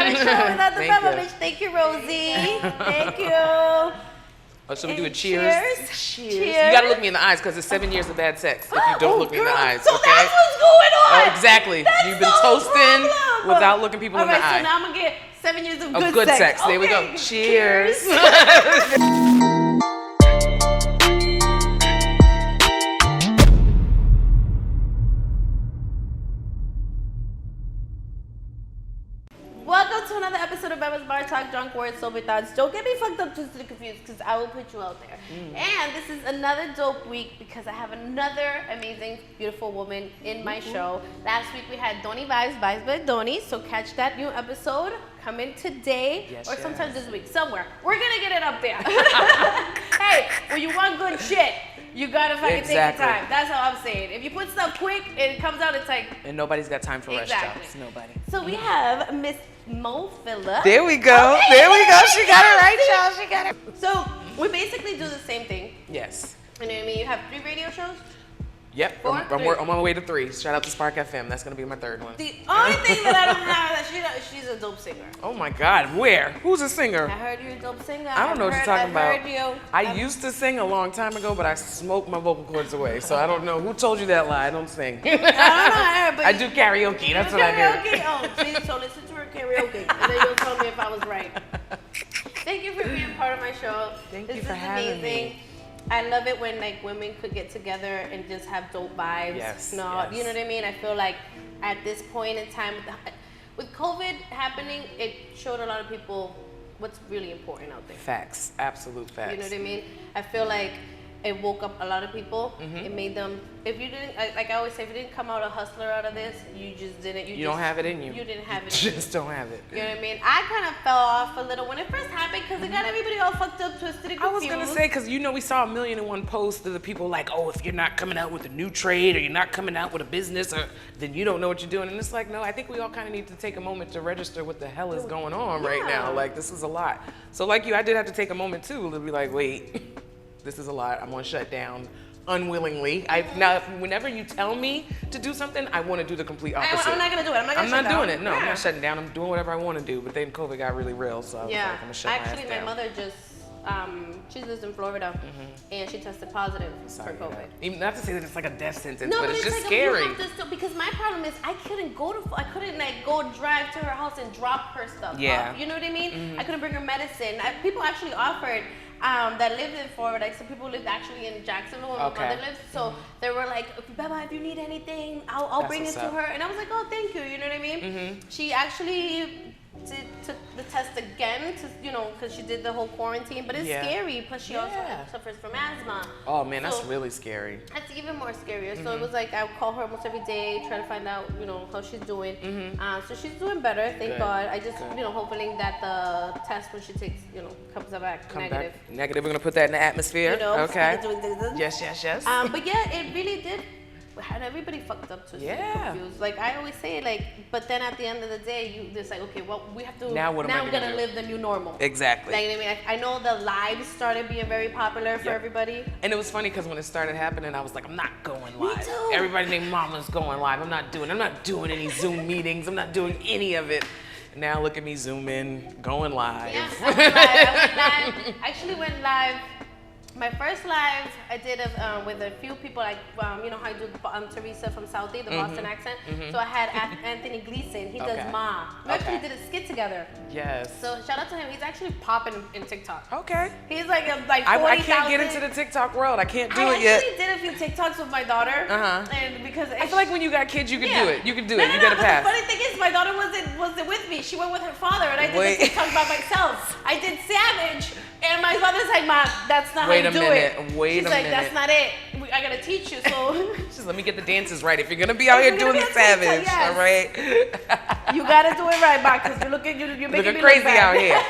another show without the Bebas bitch. Thank you, Rosie. Thank you. Oh, should we do a cheers? Cheers. You gotta look me in the eyes because it's 7 years of bad sex if you don't look me in the eyes. So okay? that's what's going on. Oh, exactly. You've been toasting without looking people in the eye. All right, so now I'm gonna get 7 years of good sex. Okay. There we go. Cheers. Welcome to another episode of Bebas Bartalk, Drunk Words, Sober Thoughts. Don't get me fucked up, twisted, and confused, because I will put you out there. And this is another dope week because I have another amazing, beautiful woman in my show. Last week we had Doni Vibes by Doni, so catch that new episode coming today or sometime this week, somewhere. We're gonna get it up there. Hey, when you want good shit, you gotta fucking take your time. That's how I'm saying. If you put stuff quick, it comes out, it's like... And nobody's got time for rush jobs. Nobody. So we have Miss MZMOPHILA. There we go. Okay. There we go. She got it right, y'all. She got it. So we basically do the same thing. Yes. You know what I mean? You have 3 radio shows. Yep. I'm on my way to 3. Shout out to Spark FM. That's gonna be my 3rd one. The only thing that I don't have is that she's a dope singer. Oh my God. Where? Who's a singer? I heard you're a dope singer. I don't know what you're talking about. Heard you. I used to sing a long time ago, but I smoked my vocal cords away. So I don't know. Who told you that lie? I don't sing. I don't know. But I do karaoke. That's what I do. Karaoke? Oh, see, so listen to her karaoke, and then you'll tell me if I was right. Thank you for being part of my show. Thank you for having me. I love it when like women could get together and just have dope vibes. Yes. You know what I mean? I feel like at this point in time, with COVID happening, it showed a lot of people what's really important out there. Facts. Absolute facts. You know what I mean? I feel like it woke up a lot of people. It made them, if you didn't, like I always say, if you didn't come out a hustler out of this, you just didn't. You don't have it in you. You didn't have it You in you. just don't have it. You know what I mean? I kind of fell off a little when it first happened because it got everybody all fucked up, twisted, and confused. I was going to say, because we saw 1,000,001 posts of the people like, oh, if you're not coming out with a new trade or you're not coming out with a business, or then you don't know what you're doing. And it's like, no, I think we all kind of need to take a moment to register what the hell is going on right now. Like, this is a lot. So like you, I did have to take a moment too to be like, wait. This is a lot. I'm gonna shut down unwillingly. Now, whenever you tell me to do something, I want to do the complete opposite. I'm not gonna do it. I'm not doing it. No, I'm not shutting down. I'm doing whatever I want to do. But then COVID got really real, so I was like, I'm gonna shut my ass down. My mother just, she lives in Florida, and she tested positive for COVID. Even not to say that it's like a death sentence, No, but it's just like scary. You have to because my problem is I couldn't like go drive to her house and drop her stuff off. You know what I mean? I couldn't bring her medicine. People actually offered. That lived in Florida, like some people lived actually in Jacksonville where my mother lives. So they were like, Beba, if you need anything, I'll bring it to her. And I was like, oh, thank you. You know what I mean? She actually took the test again to, because she did the whole quarantine. But it's scary. Plus, she also suffers from asthma. Oh man, that's really scary. That's even more scarier. So it was like I would call her almost every day, try to find out, how she's doing. So she's doing better, thank God. I just, hoping that the test when she takes, comes back negative. Negative. We're gonna put that in the atmosphere. Okay. Yes. But yeah, it really did. Had everybody fucked up to confused. Like I always say, but then at the end of the day, it's like, okay, well, we have to. Now we're gonna live the new normal. Exactly. Like, I mean, I know the lives started being very popular for everybody. And it was funny because when it started happening, I was like, I'm not going live. Me too. Everybody named Mama's going live. I'm not doing any Zoom meetings. I'm not doing any of it. Now look at me Zoom in, going live. Yeah, I went live. I actually went live. My first live I did with a few people, like how I do Teresa from Southie, the Boston accent. So I had Anthony Gleason. He does Ma. We actually did a skit together. Yes. So shout out to him. He's actually popping in TikTok. Okay. He's like 40,000. I can't get into the TikTok world. I can't do it yet. I actually did a few TikToks with my daughter. And because I feel like when you got kids, you can do it. You can do it. You got to pass. The funny thing is, my daughter wasn't with me. She went with her father, and I did the TikTok by myself. I did Savage. And my father's like, Mom, that's not how you do it. She's like, that's not it. I gotta teach you. So just let me get the dances right. If you're gonna be out here doing the Savage, all right? You gotta do it right, Bob, because you're making me crazy look bad. out here.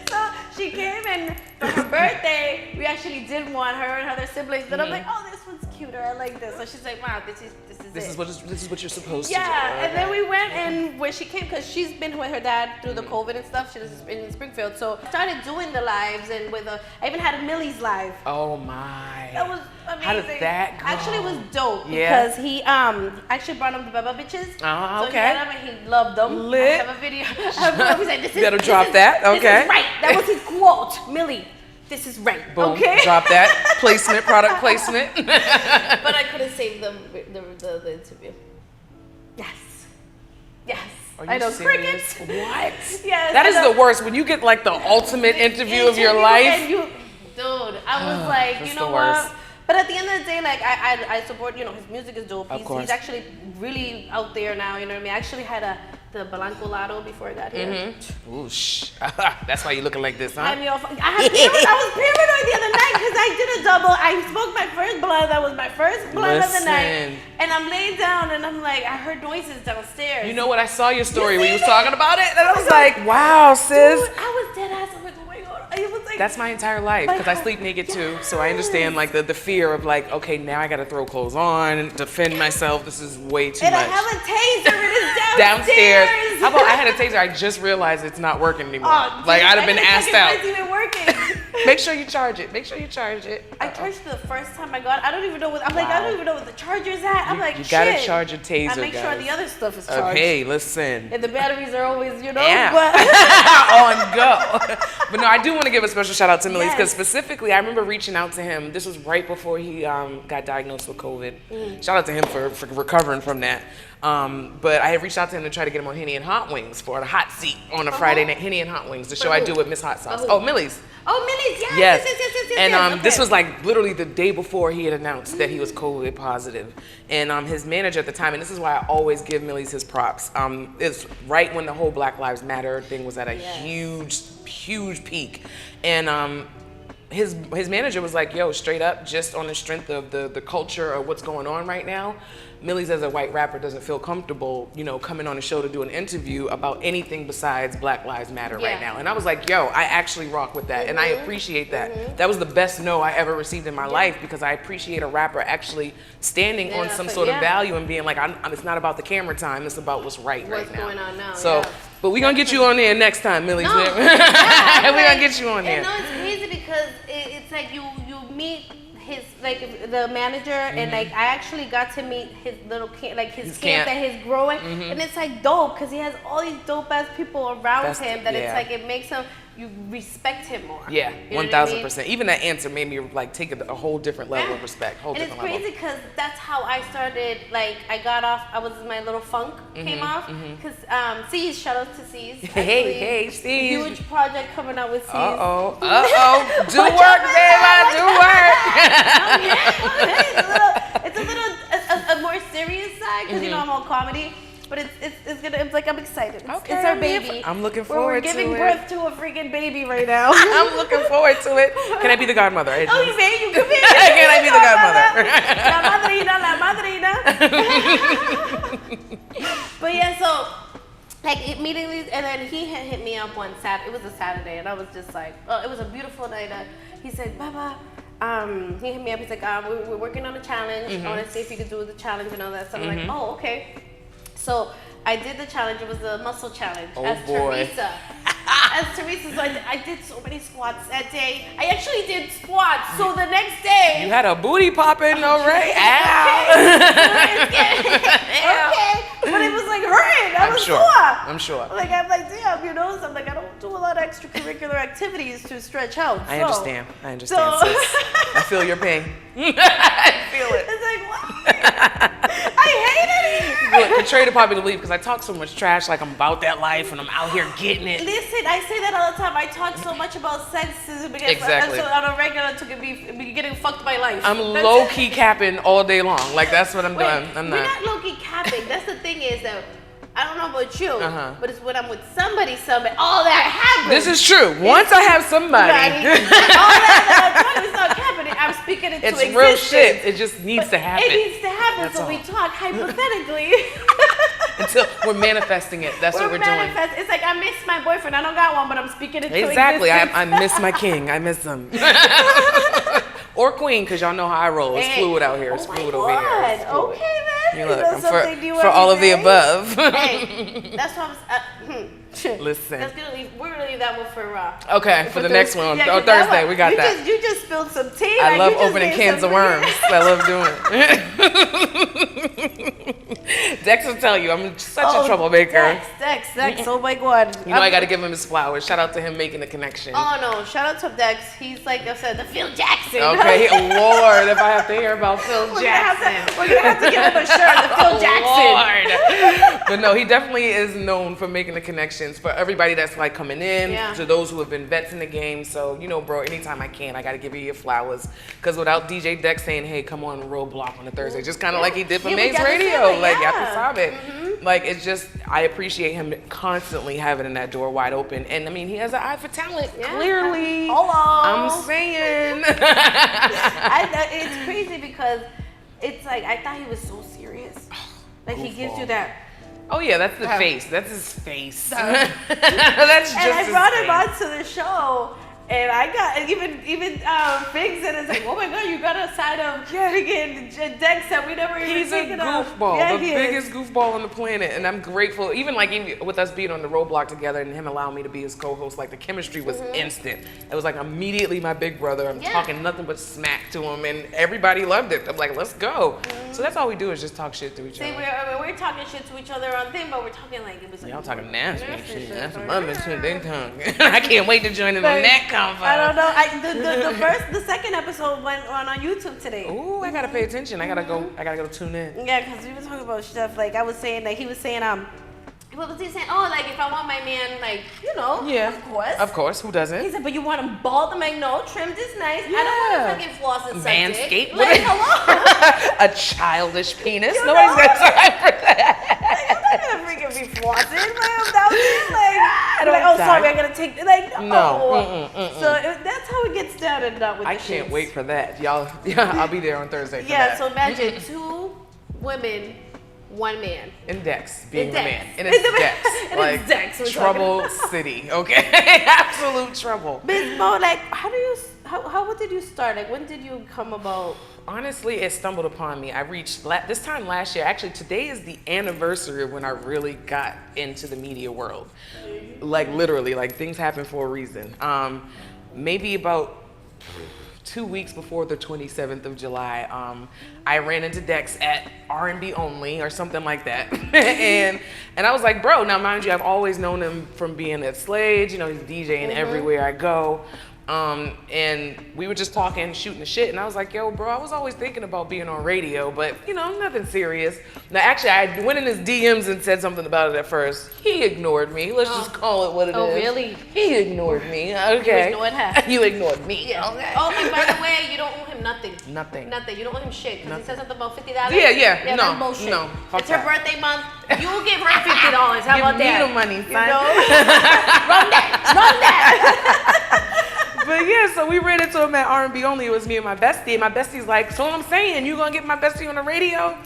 So she came, and for her birthday, we actually did one, her and her other siblings. And I'm like, oh, this one's cuter. I like this. So she's like, wow, this is what you're supposed to do. Yeah, and then we went, and when she came, because she's been with her dad through the COVID and stuff, she was in Springfield, so I started doing the lives, and I even had a Millie's live. Oh my. That was amazing. How did that go? Actually, it was dope because he actually brought him the Bebas bitches. So he had them and he loved them. Lit. I have a video. He's like, you better drop that. Okay. This is right. That was his quote. Millie, this is right. Boom. Okay. Drop that. Placement, product placement. But I couldn't save the interview. Yes. I know. Serious? Crickets. What? Yes. That is the worst. When you get like the ultimate interview of your life. Dude, I was like, you know what? But at the end of the day, like I support, his music is dope. He's actually really out there now, you know what I mean? I actually had the Blanco Lotto before I got here. Ooh, that's why you're looking like this, huh? I was paranoid the other night because I did a double. I smoked my first blunt. That was my first blunt of the night. And I'm laying down and I'm like, I heard noises downstairs. You know what? I saw your story when you was talking about it. And I was like, wow, sis. Dude, I was dead ass. I'm like, oh my God. It was like, that's my entire life because I sleep naked too. So I understand like the fear of like, okay, now I got to throw clothes on and defend myself. This is way too much. And I have a taser. It is downstairs. How about I had a taser? I just realized it's not working anymore. Like I'd have been asked out. It's even working. Make sure you charge it. Make sure you charge it. I charged it the first time I got it. I don't even know what. I'm like, I don't even know what the charger's at. I'm like, you shit. gotta charge your taser. I make sure the other stuff is charged. Okay, listen. And the batteries are always, yeah. But on go. But no, I do want to give a special shout out to Millie's because specifically, I remember reaching out to him. This was right before he got diagnosed with COVID. Shout out to him for recovering from that. But I had reached out to him to try to get him on Henny and Hot Wings for the hot seat on a Friday night. Henny and Hot Wings, the show I do with Miss Hot Sauce. Oh, Millie's. Oh, Millie's, yes. And this was like literally the day before he had announced that he was COVID positive. And his manager at the time, and this is why I always give Millie's his props, it's right when the whole Black Lives Matter thing was at a huge peak. And his manager was like, yo, straight up, just on the strength of the culture of what's going on right now, Millie's as a white rapper doesn't feel comfortable, coming on a show to do an interview about anything besides Black Lives Matter right now. And I was like, yo, I actually rock with that. And I appreciate that. That was the best no I ever received in my life because I appreciate a rapper actually standing on some sort of value and being like, it's not about the camera time, it's about what's right now. What's going on now. So, but we're going to get you on there next time, Millie's. We're going to get you on there. No, it's crazy because it's like you meet his the manager and I actually got to meet his little camp that he's growing and it's like dope because he has all these dope ass people around him that it's like it makes him you respect him more. Yeah, 1000%. Even that answer made me like take a whole different level of respect. And it's crazy because that's how I started. Like I got off. I was my little funk came off because C's. Shout out to C's. Hey, C's. Huge project coming out with C's. Do work, baby. Do work. It's a little more serious side because I'm all comedy. But it's like I'm excited. It's our baby. I'm looking forward to it. We're giving birth to a freaking baby right now. I'm looking forward to it. Can I be the godmother? You can be. Can I be the godmother? La madrina. But yeah, so like immediately, and then he had hit me up one Saturday. It was a Saturday, and I was just like, oh, it was a beautiful night. He said, Baba. He hit me up. He's like, we're working on a challenge. I want to see if you could do the challenge and all that. So I'm like, oh, okay. So I did the challenge. It was the muscle challenge Teresa. As Teresa, so I did so many squats that day. I actually did squats. So the next day, you had a booty popping, all right? Okay, but it was like hurting. I was sore. I'm sure. Like I'm like damn, So I'm like I don't do a lot of extracurricular activities to stretch out. I understand, sis. I feel your pain. I feel it. It's like what? I hate it here. Look, Trey to probably leave because I talk so much trash, like I'm about that life and I'm out here getting it. Listen, I say that all the time. I talk so much about sex because so on a regular to be getting fucked by life. I'm low key capping all day long. Like that's what I'm doing. I'm not. We're not low key capping. That's the thing is that. I don't know about you, but it's when I'm with somebody, all that happens. This is true. Once I have somebody. All that talking is not happening. I'm speaking into existence. It's real shit. It just needs to happen. It needs to happen, that's so we talk hypothetically. Until we're manifesting it. That's what we're doing. It's like I miss my boyfriend. I don't got one, but I'm speaking into existence. Exactly. I miss my king. I miss him. Or queen, because y'all know how I roll. It's fluid out here. It's fluid over here. Okay, then. You look, for all of the above. Hey, that's what Listen. We're gonna leave that one for okay, for the next one. On Thursday, we got that. You just spilled some tea. I love opening cans of worms. I love doing it. Dex will tell you, I'm such a troublemaker. Dex, oh my God. You know I gotta give him his flowers. Shout out to him making the connection. Oh no, shout out to Dex. He's like I said, the Phil Jackson. Okay, Lord, if I have to hear about Phil Jackson. We're gonna have to give him a shirt, the Phil Jackson. Lord. But no, he definitely is known for making the connections for everybody that's like coming in, to those who have been vets in the game. So, you know, bro, anytime I can, I gotta give you your flowers. Because without DJ Dex saying, hey, come on Roadblock on a Thursday, just kind of like he did for Maze Radio. Like, like, it's just, I appreciate him constantly having that door wide open. And I mean, he has an eye for talent, clearly. Hello. I'm saying. It's crazy because it's like, I thought he was so serious. Like, he gives you that. Oh yeah, that's the face. That's his face. That's just and I his brought face. him onto the show. And I got even Big said it's like, oh my God, you got a side of freaking Dex that we never even He's a goofball, the biggest goofball on the planet, and I'm grateful. Even like with us being on the Roadblock together and him allowing me to be his co-host, like the chemistry was instant. It was like immediately my big brother. I'm talking nothing but smack to him, and everybody loved it. I'm like, let's go. So that's all we do is just talk shit to each other. We're talking shit to each other on thing, but we're talking like it was like. Y'all talking nasty shit. That's some other shit they talking. I can't wait to join in on that convo. I don't know. The second episode went on YouTube today. Ooh, I gotta pay attention. I gotta go tune in. Yeah, because we were talking about stuff like I was saying, like he was saying, what was he saying? Oh, like if I want my man, like, you know, of course. Who doesn't? He said, but you want him bald? I'm like, no, trimmed is nice. I don't want to fucking floss and suck Manscaped. Like, hello. A childish penis. Nobody's got time for that. Like, I'm not gonna freaking be flossing, oh, sorry, I gotta take, like, no. So that's how it gets done and not with I can't wait for that. Y'all, I'll be there on Thursday for that. So imagine 2 women, 1 man. And Dex being the man. And it's Dex. Like, it's Dex. Trouble City, okay? Absolute trouble. Ms. Mo, like, what did you start? Like, when did you come about? Honestly, it stumbled upon me. I reached, this time last year, actually today is the anniversary of when I really got into the media world. Like literally, like things happen for a reason. Maybe about 2 weeks before the 27th of July, I ran into Dex at R&B Only or something like that. and I was like, bro, now mind you, I've always known him from being at Slade, you know, he's DJing everywhere I go. And we were just talking, shooting the shit, and I was like, yo, bro, I was always thinking about being on radio, but, you know, nothing serious. Now, actually, I went in his DMs and said something about it at first. He ignored me. Let's just call it what it is. Oh, really? He ignored me. Okay. You ignored her. You ignored me. Yeah. Okay. Oh, and by the way, you don't owe him nothing. Nothing. You don't owe him shit, because he said something about $50. Yeah, no, that's bullshit. no. Fuck it's her that. birthday month. You will give her $50. How about that? Give me the money, son. You know? Run that. But yeah, so we ran into him at R&B Only. It was me and my bestie. And my bestie's like, so I'm saying, you gonna get my bestie on the radio?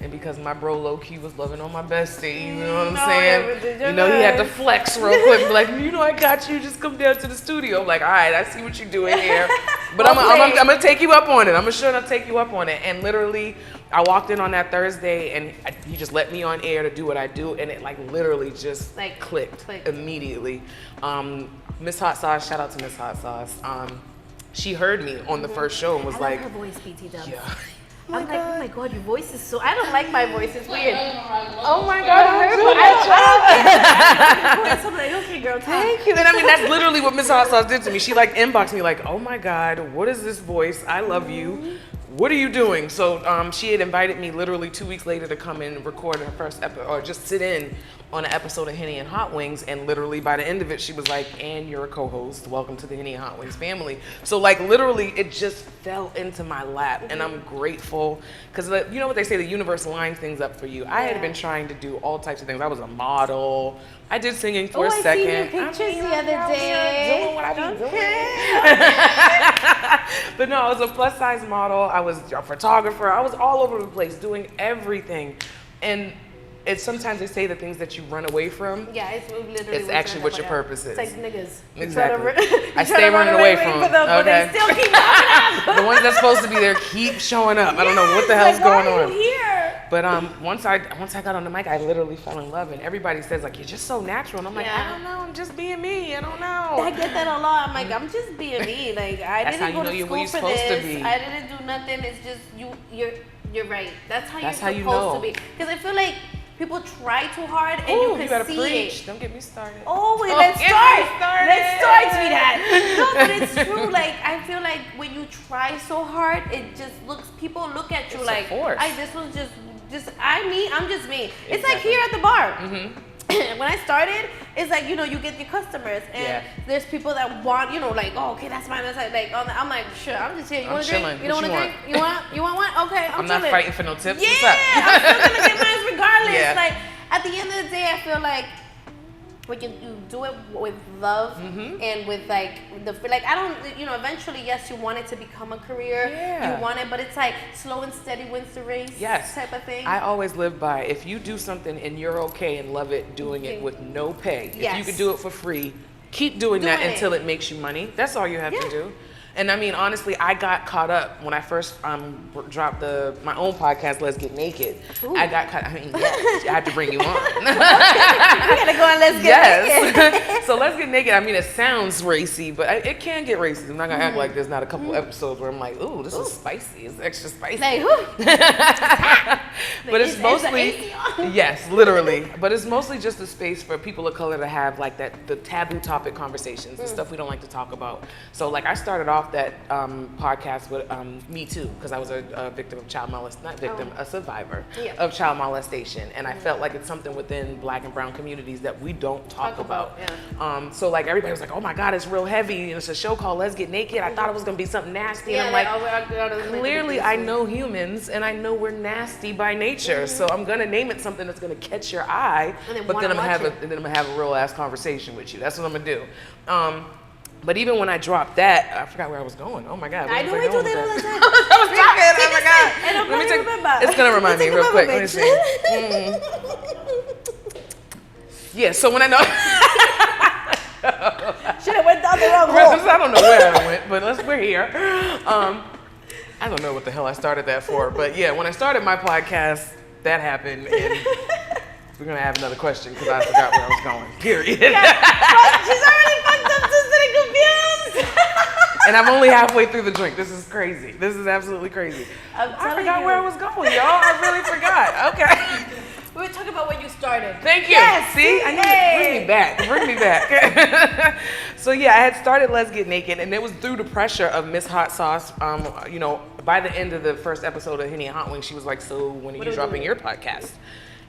And because my bro low-key was loving on my bestie, you know what I'm saying? You know, he had to flex real quick, like, you know, I got you, just come down to the studio. I'm like, all right, I see what you're doing here. But I'm gonna take you up on it. I'm gonna sure to take you up on it. And literally, I walked in on that Thursday and he just let me on air to do what I do. And it like literally just like clicked immediately. Miss Hot Sauce, shout out to Miss Hot Sauce. She heard me on the first show and was like, her voice, BT Dubs. Yeah. I'm like, oh my God, your voice is so, I don't like my voice, it's weird. Oh my God, I don't care. Okay, girl, thank you. And I mean, that's literally what Miss Hot Sauce did to me. She like inboxed me like, oh my God, what is this voice? I love you. What are you doing? So she had invited me literally 2 weeks later to come and record her first episode, or just sit in on an episode of Henny and Hot Wings, and literally by the end of it, she was like, and you're a co-host. Welcome to the Henny and Hot Wings family. So like literally, it just fell into my lap, and I'm grateful, because you know what they say, the universe lines things up for you. I had been trying to do all types of things. I was a model. I did singing for a second. I seen your pictures the other day. Doing what I be doing. But no, I was a plus size model. I was a photographer. I was all over the place doing everything. And it's sometimes they say the things that you run away from. Yeah, it's literally. It's actually what your purpose is. It's like niggas. Exactly. I stay running away from them. But they still keep showing up. The ones that's supposed to be there keep showing up. I don't know what the hell's going on. Why are you here? But once I got on the mic, I literally fell in love, and everybody says like, you're just so natural, and I'm like, I don't know, I'm just being me. I don't know. I get that a lot. I'm like, I'm just being me. Like I didn't go to school for this. I didn't do nothing. It's just you're right. That's how you're supposed to be. Because I feel like people try too hard, and you can see preach. it. Don't get me started. Oh, let's start. Let's start, sweetheart. No, but it's true. Like I feel like when you try so hard, it just people look at you like, this was just I'm just me. Exactly. It's like here at the bar. Mm-hmm. When I started, it's like, you get your customers, and there's people that want, like, oh, okay, that's mine. That's like, I'm like, sure, I'm just here. You want to drink? You don't want to drink? You want one? Okay, I'm chilling. Not fighting for no tips. Yeah, what's up? I'm still gonna get mine regardless. Yeah. Like at the end of the day, I feel like when you do it with love and with like I don't, eventually, yes, you want it to become a career. Yeah. You want it, but it's like slow and steady wins the race. Yes. Type of thing. I always live by, if you do something and you're okay and love it, doing it with no pay. Yes. If you could do it for free, keep doing that until it makes you money. That's all you have to do. And I mean, honestly, I got caught up when I first dropped my own podcast, Let's Get Naked. Ooh. I got caught. I mean, I had to bring you on. We gotta go on Let's Get Naked. So Let's Get Naked. I mean, it sounds racy, but it can get racy. I'm not gonna act like there's not a couple episodes where I'm like, ooh, this is spicy. It's extra spicy. Like, but it's mostly yes, literally. But it's mostly just a space for people of color to have like the taboo topic conversations, the stuff we don't like to talk about. So like I started off that podcast with Me Too, because I was a victim of child molestation, not victim, a survivor of child molestation, and I felt like it's something within Black and brown communities that we don't talk about. Yeah. So like everybody was like, oh my God, it's real heavy, and it's a show called Let's Get Naked. I thought it was gonna be something nasty, and I'm like, clearly I know humans, and I know we're nasty by nature, so I'm gonna name it something that's gonna catch your eye, but then I'm gonna have a real ass conversation with you. That's what I'm gonna do. But even when I dropped that, I forgot where I was going. Oh my God. I know we do that all the time. I was talking. Oh my God. Let me take. It's gonna remind me real quick. Let me see. Yeah. So when I know. Should have went down the wrong hole. I don't know where I went, but we're here. I don't know what the hell I started that for, but yeah, when I started my podcast, that happened, and we're gonna have another question because I forgot where I was going. Period. Yeah, she's already fucked up, just getting confused. And I'm only halfway through the drink. This is crazy. This is absolutely crazy. I forgot where I was going, y'all. I really forgot. Okay. We were talking about when you started. Thank you. Yes. See, I need to bring me back. Bring me back. So yeah, I had started Let's Get Naked, and it was through the pressure of Miss Hot Sauce. By the end of the first episode of Henny and Hot Wings, she was like, "So when are you dropping your podcast?"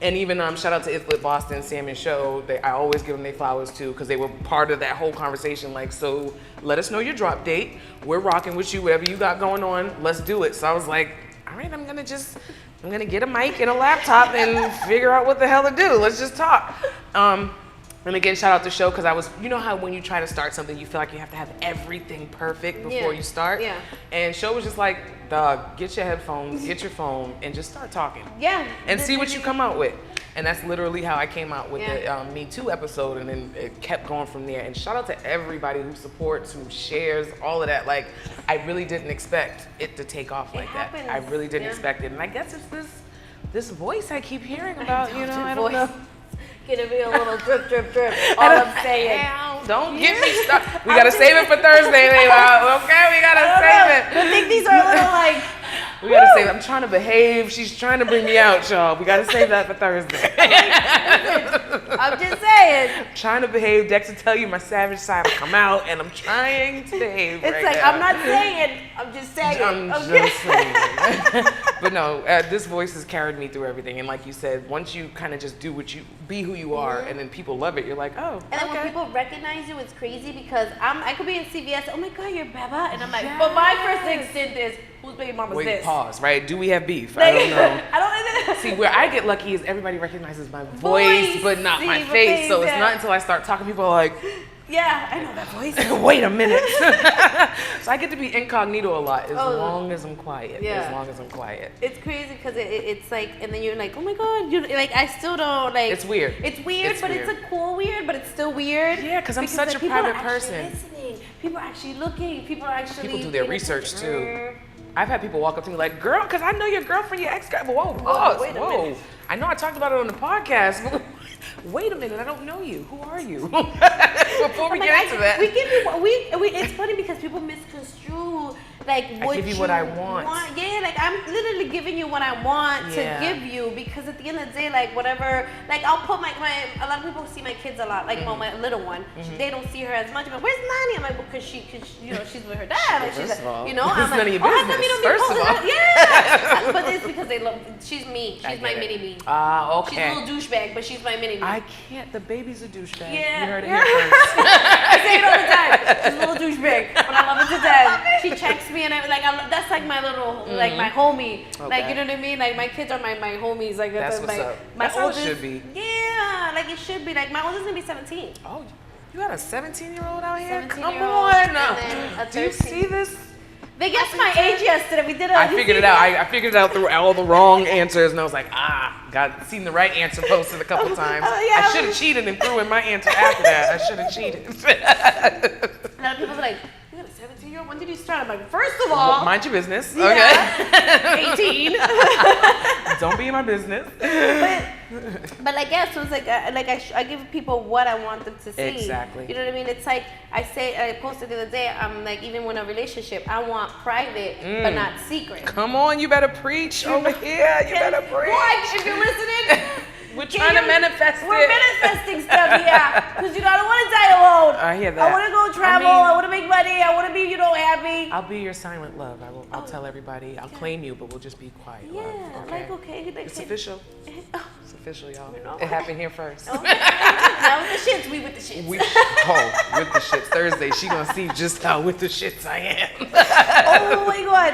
And even shout out to It's Lit Boston, Sam and Show. I always give them their flowers too, because they were part of that whole conversation. Like, so let us know your drop date. We're rocking with you. Whatever you got going on, let's do it. So I was like, all right, I'm gonna get a mic and a laptop and figure out what the hell to do. Let's just talk. And again, shout out to Show, because I was, you know how when you try to start something, you feel like you have to have everything perfect before you start? Yeah. And Show was just like, dog, get your headphones, get your phone, and just start talking. Yeah. And see what you come out with. And that's literally how I came out with the Me Too episode, and then it kept going from there. And shout out to everybody who supports, who shares, all of that. Like, I really didn't expect it to take off like that. I really didn't expect it. And I guess it's this voice I keep hearing about, I don't know. Gonna be a little drip, drip, drip. All I'm saying. Don't get me started. We gotta save it for Thursday, baby. Okay, we gotta save it. I think these are a little like. We gotta save it. I'm trying to behave. She's trying to bring me out, y'all. We gotta save that for Thursday. I'm just saying. I'm trying to behave. Dexter tell you my savage side will come out, and I'm trying to behave. It's like now. I'm not saying it. I'm just saying. I'm just saying. But no, this voice has carried me through everything. And like you said, once you kind of just be who you are, and then people love it, you're like, oh. And then when people recognize you, it's crazy, because I could be in CVS. Oh my God, you're Beba, and I'm like, but my first instinct is, whose baby mama's this? Pause, right? Do we have beef? I don't know. I don't. See, where I get lucky is everybody recognizes my voice, but not my face. So it's not until I start talking, people are like, yeah, I know that voice. Wait a minute. So I get to be incognito a lot as long as I'm quiet. Yeah. As long as I'm quiet. It's crazy because it's like, and then you're like, oh my God, like I still don't like. It's weird. It's weird, but it's a cool weird, but it's still weird. Yeah, because I'm such a private person. Listening. People are actually looking. People do their research too. I've had people walk up to me like, girl, because I know your girlfriend, your ex-girlfriend. Whoa, wait a minute. I know I talked about it on the podcast, but wait a minute, I don't know you. Who are you? Before we get into that. We give you, it's funny because people misconstrue like what I give you what I want. Yeah, like I'm literally giving you what I want to give you, because at the end of the day, like whatever, like I'll put my a lot of people see my kids a lot, like my little one, they don't see her as much. But where's Nani? I'm like, because she's with her dad. Like, she's like, you know, I'm like, none of your business. First of all, yeah, but it's because they love. She's me. She's my mini me. Ah, okay. She's a little douchebag, but she's my mini me. I can't. The baby's a douchebag. Yeah, you heard it here first. I say it all the time. She's a little douchebag, but I love it to death. She checks me and that's like my little, like my homie. Okay. Like, you know what I mean? Like my kids are my homies. Like that's what's up. My that's oldest, how it should be. Yeah, like it should be. Like my oldest gonna be 17. Oh, you got a 17-year-old out here? Come on. on. Do you see this? They guessed my age yesterday. We did. I figured it out. I figured it out through all the wrong answers, and I was like, seen the right answer posted a couple times. Yeah, I should have cheated and threw in my answer after that. I should have cheated. A lot of people are like, you got a 17-year-old? When did you start? I'm like, first of all, mind your business. Yeah. Okay. 18. Don't be in my business. But like, yeah, so it's like I give people what I want them to see. Exactly. You know what I mean? It's like I posted the other day, I'm like, even when a relationship, I want private but not secret. Come on, you better preach over here. You better preach. Boy, if you're listening, we're trying to manifest it. We're manifesting stuff, yeah. Because I don't want to die alone. I hear that. I want to go travel. I want to make money. I want to be, happy. I'll be your silent love. I'll tell everybody. I'll claim you, but we'll just be quiet. Yeah, love. Okay. It's official. It's official, y'all. It happened here first. Okay. Now with the shits, we with the shits. With the shits. Thursday, she gonna see just how with the shits I am. Oh my God.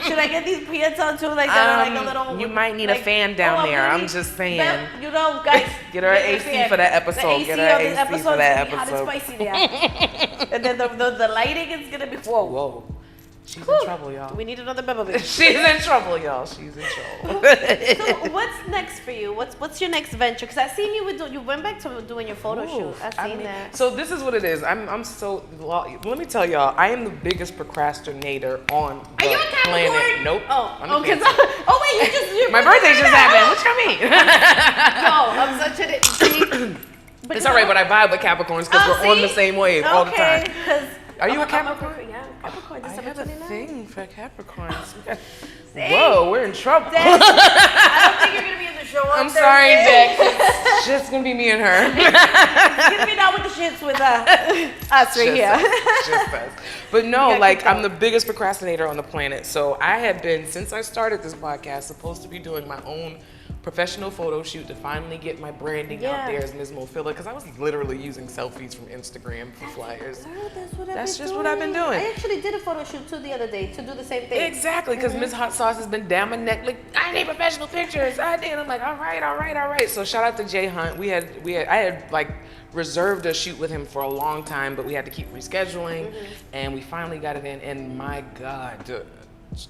Should I get these pants on too? Like that, like a little. You might need a fan down there. I'm just saying. Guys. Get her an AC for that episode. Get her an AC for that episode. Hot and spicy there. And then the lighting is gonna be whoa. She's in trouble, y'all. We need another Bebas. She's in trouble, y'all. She's in trouble. So what's next for you? What's your next venture? Because I've seen you went back to doing your photo shoot. I've seen that. So this is what it is. I'm so, let me tell y'all, I am the biggest procrastinator on the planet. Nope. Wait, my birthday just happened. What you mean? No, I'm such an it's all right, but I vibe with Capricorns because we're on the same wave all the time. Are you a Capricorn? Yeah, Capricorn. I have a thing for Capricorns. Whoa, we're in trouble. I don't think you're going to be in the show on I'm sorry, Jack. It's just going to be me and her. It's going to be not with the shits with us right here. Just us. But no, like, I'm the biggest procrastinator on the planet. So I have been, since I started this podcast, supposed to be doing my own professional photo shoot to finally get my branding out there as MZMOPHILA, because I was literally using selfies from Instagram for flyers. That's just what I've been doing. I actually did a photo shoot too the other day to do the same thing. Exactly, because Miss Hot Sauce has been down my neck like, I need professional pictures. And I'm like, all right. So shout out to Jay Hunt. I had like reserved a shoot with him for a long time, but we had to keep rescheduling, and we finally got it in. And my God,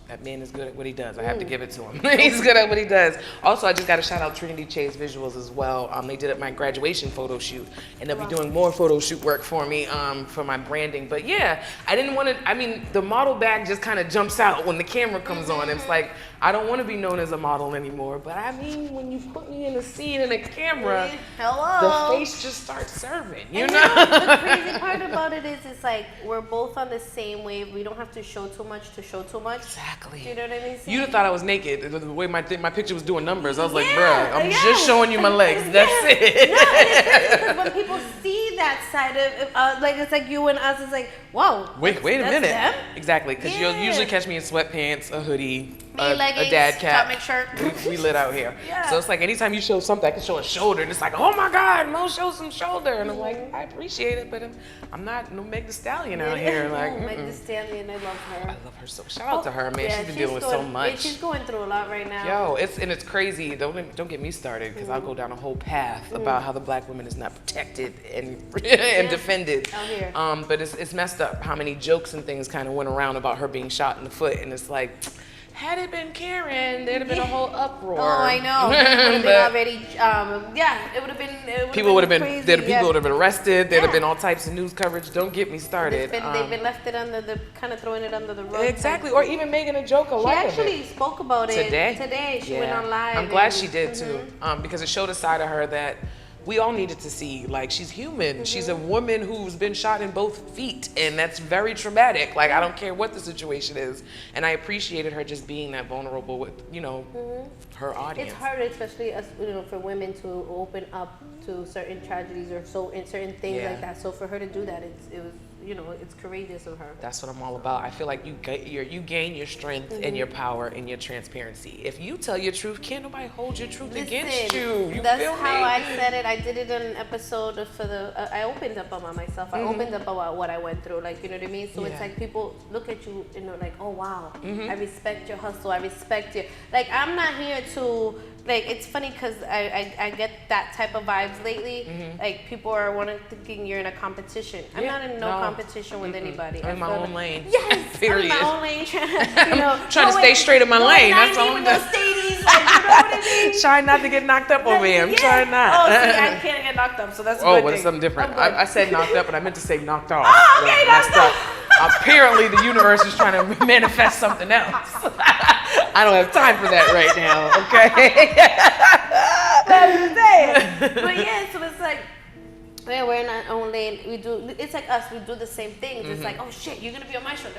that man is good at what he does. I have to give it to him. He's good at what he does. Also, I just got to shout out Trinity Chase Visuals as well. They did my graduation photo shoot, and they'll be doing more photo shoot work for me for my branding. But yeah, I didn't want to, the model bag just kind of jumps out when the camera comes on. It's like, I don't want to be known as a model anymore. But when you put me in a scene in a camera, the face just starts serving, you know? The crazy part about it is, it's like, we're both on the same wave. We don't have to show too much to show too much. Exactly. Do you know what I mean? You'd have thought I was naked. The way my picture was doing numbers, I was like, bruh, I'm just showing you my legs. That's it. No, and it's crazy because when people see that side of, like, it's like you and us, it's like, whoa. Wait a minute. Them? Exactly, because you'll usually catch me in sweatpants, a hoodie, a dad cap. Shirt. We lit out here. So it's like anytime you show something, I can show a shoulder, and it's like, oh my God, Mo, show some shoulder. And I'm like, I appreciate it, but I'm not no Meg Thee Stallion out here. Like, Meg Thee Stallion, I love her. I love her so. Shout out to her, man. She's been dealing with so much. Yeah, she's going through a lot right now. Yo, it's crazy. Don't get me started, because I'll go down a whole path about how the black woman is not protected and defended. Out here. But it's messed up how many jokes and things kind of went around about her being shot in the foot, and it's like, Had it been Karen, there'd have been a whole uproar. Oh, I know. It would have been already, it would have been, people would have been, crazy. people would have been arrested. There'd have been all types of news coverage. Don't get me started. They've been left it under the, kind of throwing it under the rug. Exactly, or even making a joke of it. She actually spoke about it today. She went on live. I'm glad she did too, because it showed a side of her that we all needed to see. Like, she's human. She's a woman who's been shot in both feet, and that's very traumatic. Like, I don't care what the situation is. And I appreciated her just being that vulnerable with, you know, her audience. It's hard, especially as, you know, for women to open up to certain tragedies or certain things like that. So for her to do that, it was, you know, it's courageous of her. That's what I'm all about. I feel like you gain your strength and your power and your transparency. If you tell your truth, can't nobody hold your truth against you. That's how I said it. I did it in an episode for I opened up about myself. I opened up about what I went through. Like, you know what I mean? So it's like people look at you, you know, like, oh wow, I respect your hustle. I respect you. Like, I'm not here to. Like, it's funny because I get that type of vibes lately. Like, people are thinking you're in a competition. I'm not in no competition with anybody. I'm in my own lane. Yes, period. I'm in my own lane. Trying to stay straight in my lane. That's all I'm doing. Stadies, like, you know what I mean? Trying not to get knocked up over here. I'm trying not. Oh, see, I can't get knocked up, so that's a good but thing. it's something different. I said knocked up, but I meant to say knocked off. Oh, okay, knocked up. Apparently, the universe is trying to manifest something else. I don't have time for that right now, okay? That's what I'm saying. But yeah, so it's like, yeah, we're in our own lane. It's like us, we do the same things. It's like, oh shit, you're gonna be on my show.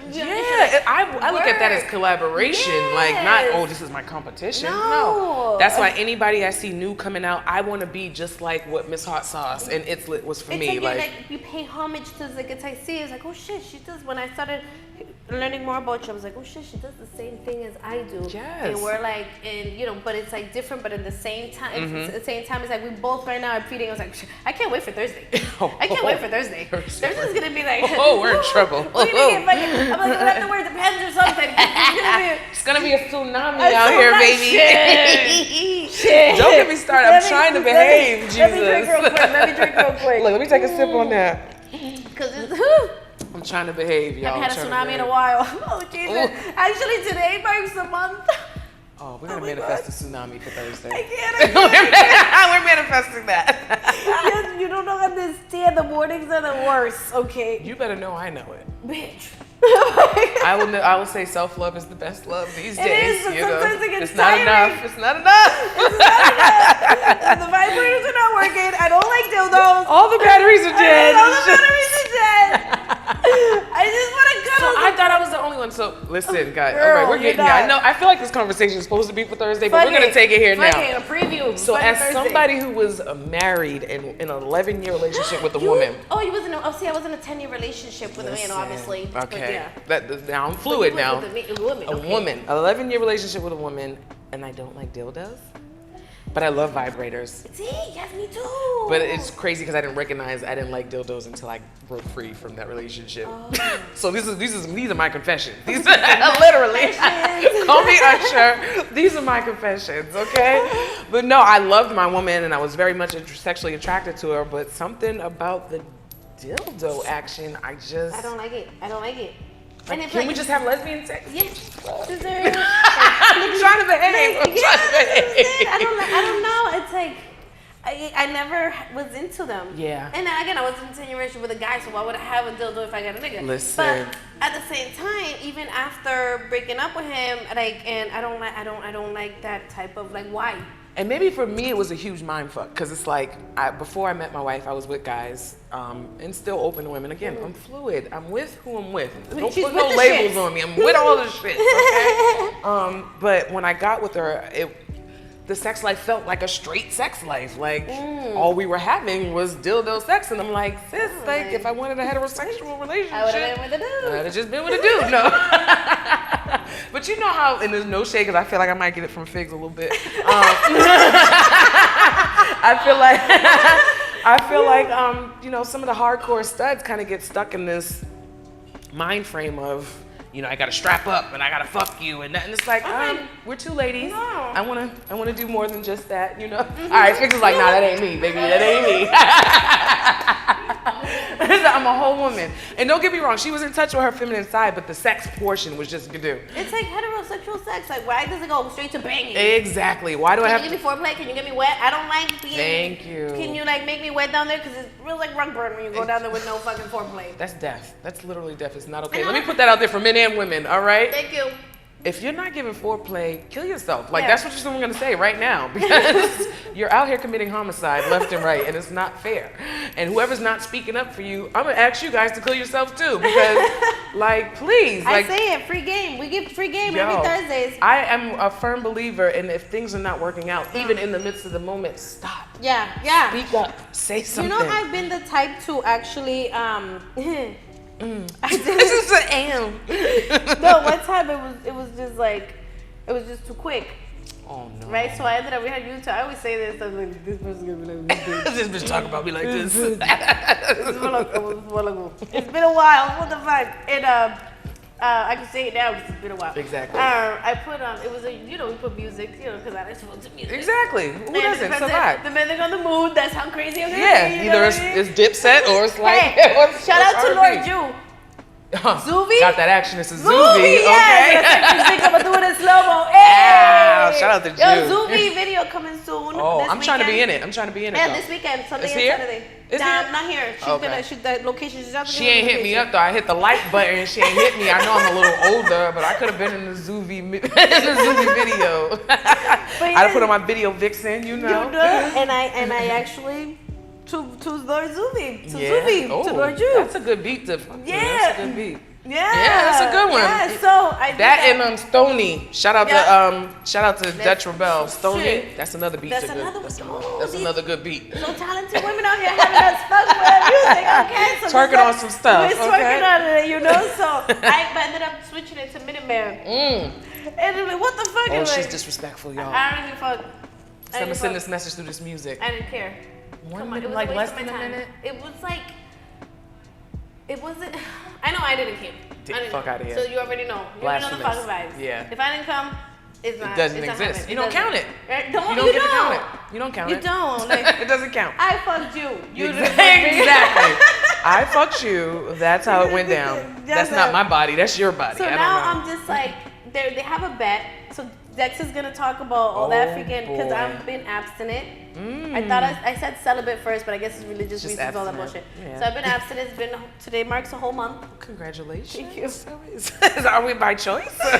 I look at that as collaboration, like not, oh, this is my competition. No. That's why anybody I see new coming out, I want to be just like what Miss Hot Sauce and It's Lit was for me. Like you pay homage to the It's I see. It's like, oh shit, she does. When I started learning more about you, I was like, oh shit, she does the same thing as I do. Yes. And we're like, and you know, but it's like different, but at the same time, at the same time, it's like we both right now are feeding. I was like, I can't wait for Thursday. I can't wait for Thursday. Thursday's gonna be like, we're in trouble. I'm like, I'm gonna have to wear the pants or something. It's gonna be a tsunami out here, baby. Shit. Don't get me started. I'm trying to behave, Jesus. Let me drink real quick. Look, let me take a sip on that. Cause it's. I'm trying to behave, y'all. Haven't had a tsunami in a while. Oh, Jesus. Ooh. Actually, today marks a month. Oh, we're going to manifest a tsunami for Thursday. I can't. We're manifesting that. You don't understand. The mornings are the worst, okay? You better know I know it. Bitch. I will say self-love is the best love these days. It is, but sometimes it gets tiring. It's not enough. The vibrators are not working. I don't like dildos. All the batteries are dead. I just want to go. So I thought I was the only one. So listen, guys. All right, we're getting here. I know. I feel like this conversation is supposed to be for Thursday, but we're gonna take it here now. A preview. So as somebody who was married and in an 11-year relationship with a woman. Oh, you wasn't. Oh, see, I was in a 10-year relationship with a man, obviously. Okay. Now I'm fluid now. A woman, 11-year relationship with a woman, and I don't like dildos. But I love vibrators. See, yes, me too. But it's crazy because I didn't like dildos until I broke free from that relationship. Oh. So these are my confessions. These are literally. Call me Usher. These are my confessions, okay? But no, I loved my woman and I was very much sexually attracted to her. But something about the dildo action, I don't like it. Like, can we just have lesbian sex? Yes. I'm trying to behave. I don't know. It's like I never was into them. Yeah. And again, I was in a 10-year relationship with a guy, so why would I have a dildo if I got a nigga? Listen. But at the same time, even after breaking up with him, and I don't like that type of like why. And maybe for me, it was a huge mind fuck because it's like before I met my wife, I was with guys and still open to women. Again, I'm fluid. I'm with who I'm with. Don't put no labels on me. I'm with all the shit. Okay? But when I got with her, the sex life felt like a straight sex life. Like all we were having was dildo sex, and I'm like, sis, like if I wanted a heterosexual relationship, I would have been with a dude. I'd have just been with a dude. No. But you know how, and there's no shade because I feel like I might get it from Figs a little bit. I feel like you know, some of the hardcore studs kind of get stuck in this mind frame of, you know, I gotta strap up and I gotta fuck you and it's like, we're two ladies. No. I wanna do more than just that, you know. All right, Figs is like, nah, that ain't me, baby, that ain't me. I'm a whole woman. And don't get me wrong, she was in touch with her feminine side, but the sex portion was just good. It's like heterosexual sex. Like, why does it go straight to banging? Exactly. Why do I have to... Can you give me foreplay? Can you get me wet? I don't like being... Thank you. Can you, like, make me wet down there? Because it's real like rug burn when you go down there with no fucking foreplay. That's death. That's literally death. It's not okay. Let me put that out there for men and women, all right? Thank you. If you're not giving foreplay, kill yourself. Like, that's what you're going to say right now. Because you're out here committing homicide left and right, and it's not fair. And whoever's not speaking up for you, I'm going to ask you guys to kill yourself too. Because, like, please. Like, I say it, free game. We give free game every Thursdays. I am a firm believer in if things are not working out, even in the midst of the moment, stop. Yeah. Speak up. Say something. You know, I've been the type to actually... This is an am. No, one time it was just like, it was just too quick. Oh no. Right? So I ended up, we had YouTube. I always say this, I was like, this person's gonna be like this. This bitch talking about me like this. It's been a while. What the fuck? And I can say it now because it's been a while. Exactly. I put it was a, you know, we put music, you know, because I like to listen to music. Exactly. Who doesn't survive? Depending on the mood, that's how crazy I'm gonna be. Yeah, either it's Dipset or it's like. Hey, shout out to Lord Jew. Zuvi? Got that action. It's a Zuvi. Yeah, Okay. I think I'm gonna do it in slow mo. Hey. Shout out to Jew. Yo, Zuvi video coming soon. Oh, I'm trying to be in it. Yeah, this weekend, Sunday and Saturday. Is I'm not here. She's okay. gonna shoot the location. She ain't hit me up though. I hit the like button and she ain't hit me. I know I'm a little older, but I could have been in the Zuvi video. I'd have put on my video vixen, you know. And I actually to Lord Zuvi. To Lord Jew. That's a good beat to that's a good beat. Yeah, that's a good one. Yeah, so I did that and Stony. Shout out to Dutch Rebel. Stony. Shit. That's another beat. That's another one. That's another good beat. So talented women out here having us fuck with music, okay? So twerking on some stuff. We're twerking on it, you know. So I ended up switching it to Minuteman. And I'm like, what the fuck? Oh, she's disrespectful, y'all. I don't give a fuck. So I'm gonna send this message through this music. I didn't care. 1 minute, like less than a minute. It was like. It wasn't. I know I didn't care. Fuck out of here. So you already know. You already know the fucking vibes. Yeah. If I didn't come, it's not. It doesn't exist. You don't count it. You don't don't. get to count it. You don't count it. You don't. Like, it doesn't count. I fucked you. You exactly. I fucked you. That's how it went down. That's not my body. That's your body. So now I'm just like, they have a bet. So Dex is gonna talk about all that freaking because I've been abstinent. I thought I said celibate first, but I guess it's religious reasons, abstinent. All that bullshit. Yeah. So I've been abstinent. It's been today marks a whole month. Congratulations. Thank you. So are we by choice? By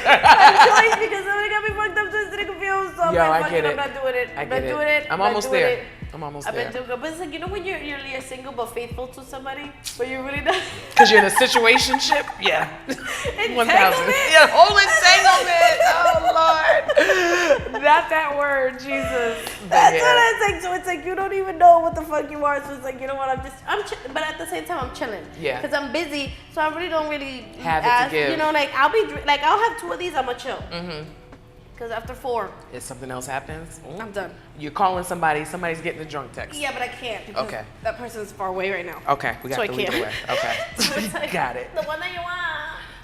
choice because somebody got me fucked up, twisted and confused. So I get it. I'm not doing it. I'm not doing it. I'm almost there. I've been doing good, but it's like, you know when you're single but faithful to somebody, but you're really not. Because you're in a situationship? Yeah. 1,000. Yeah, whole entanglement. Oh, Lord. Not that word, Jesus. That's what it's like. So it's like you don't even know what the fuck you are. So it's like, you know what, but at the same time, I'm chilling. Yeah. Because I'm busy, so I really don't really have it to give. You know, like I'll have 2 of these, I'm gonna chill. Because after 4, if something else happens, I'm done. You're calling somebody's getting a drunk text. Yeah, but I can't because that person's far away right now. Okay, we got to leave it away. Okay. So got it. The one that you want.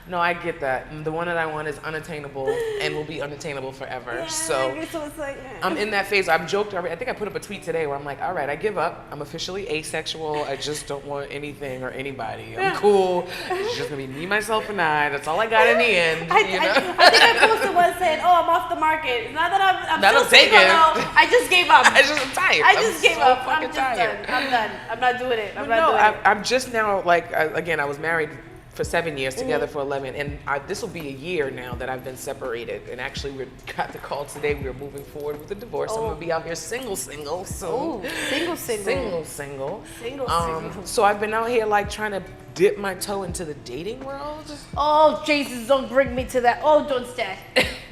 No, I get that. The one that I want is unattainable and will be unattainable forever. Yeah, so it's like, I'm in that phase. I've joked already. I think I put up a tweet today where I'm like, all right, I give up. I'm officially asexual. I just don't want anything or anybody. I'm cool. It's just going to be me, myself, and I. That's all I got in the end. I think I posted one saying, oh, I'm off the market. Not that I'm still single now. I just gave up. I'm tired. I just gave up. I'm just tired. done. I'm done. I'm not doing it. I'm just now, like, again, I was married for 7 years, together for 11, and this will be a year now that I've been separated. And actually, we got the call today. We are moving forward with the divorce. I'm gonna be out here single. So single. So I've been out here like trying to dip my toe into the dating world. Oh Jesus! Don't bring me to that. Oh, don't stand.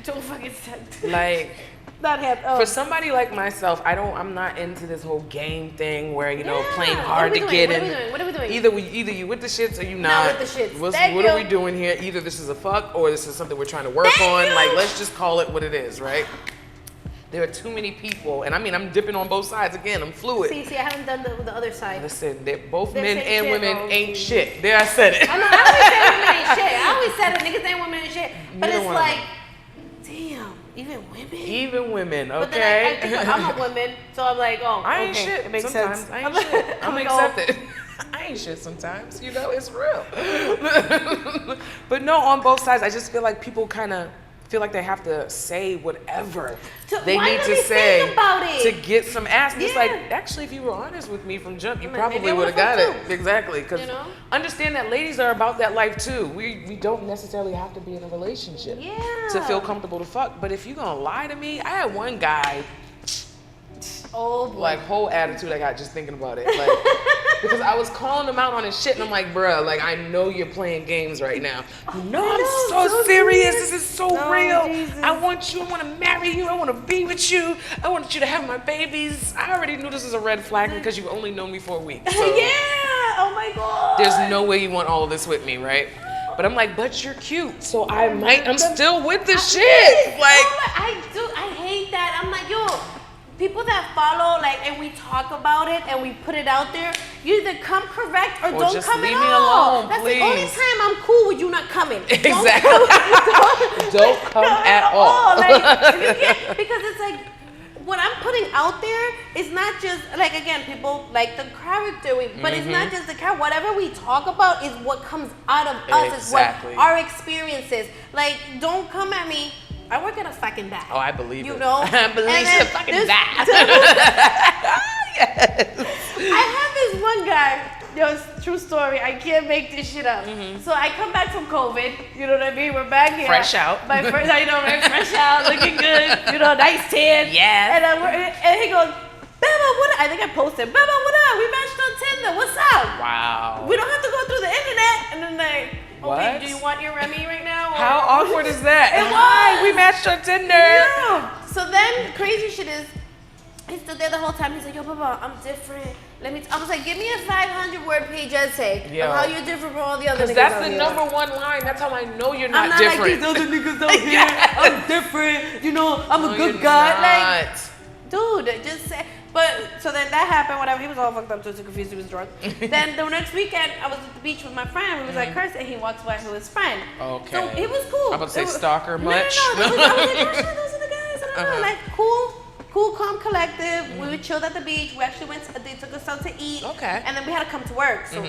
Don't fucking stand. Like. Not happy. Oh. For somebody like myself, I'm not into this whole game thing where playing hard to get in. What are we doing? Either you with the shits or you not. Not with the shits. What are we doing here? Either this is a fuck or this is something we're trying to work on. Like, let's just call it what it is, right? There are too many people, and I mean, I'm dipping on both sides again. I'm fluid. See, I haven't done the other side. Listen, both men and women ain't shit. There, I said it. I know. I always said women ain't shit. I always said it. Niggas ain't women ain't shit. But it's like, damn. Even women? Even women, okay. But then I think I'm a woman, so I'm like, oh, I ain't okay. shit. It makes Sometimes sense. I ain't shit. I'm gonna accept it. I I ain't shit sometimes, you know, it's real. But no, on both sides, I just feel like people kind of feel like they have to say whatever they need to say to get some ass. And it's like, actually, if you were honest with me from jump, you probably would have got it. Exactly. Because understand that ladies are about that life too. We don't necessarily have to be in a relationship to feel comfortable to fuck. But if you're going to lie to me, I had one guy, like whole attitude I got just thinking about it. Like, because I was calling him out on his shit and I'm like, bruh, like I know you're playing games right now. No, I'm so serious. This is so real. Jesus. I want you. I want to marry you. I want to be with you. I want you to have my babies. I already knew this was a red flag because you've only known me for a week. So oh my God. There's no way you want all of this with me, right? But I'm like, but you're cute, so I'm still with the shit. Like, I hate that. I'm like, yo. People that follow, like, and we talk about it and we put it out there, you either come correct or don't just come leave at me all. alone, That's please. the only time I'm cool with you not coming. Exactly. Don't come at all. Like, because it's like, what I'm putting out there is not just, like, again, people like the character, but it's not just the character. Whatever we talk about is what comes out of us, is what our experiences. Like, don't come at me. I work at a fucking bar. Oh, I believe you it. know? I believe it's a fucking bar. Yes. I have this one guy. Yo, it's a true story. I can't make this shit up. So I come back from COVID. You know what I mean? We're back here. Fresh out. My first, you know, we're fresh out, looking good. You know, nice tan. Yeah. And he goes, Beba, what up? I think I posted, Beba, what up? We matched on Tinder. What's up? Wow. We don't have to go through the internet. And then like, okay, what? do you want your Remy right now? Or? How awkward is that? It was. We matched on Tinder. Yeah. So then, crazy shit is, he stood there the whole time. He's like, yo, Baba, I'm different. I was like, give me a 500-word page essay of how you're different from all the other niggas. Because that's the number one line. That's how I know you're not different. I'm not like these other niggas out here. I'm different. You know, I'm a good guy. Like, dude, just say. But, so then that happened, whatever. He was all fucked up, so confused, he was drunk. Then the next weekend, I was at the beach with my friend. We was like cursing, and he walks by to his friend. Okay. So it was cool. I'm about to say stalker much. No. I was like, oh shit, those are the guys. I don't know. Like, cool, calm, collective. We were chilled at the beach. We actually they took us out to eat. Okay. And then we had to come to work. So,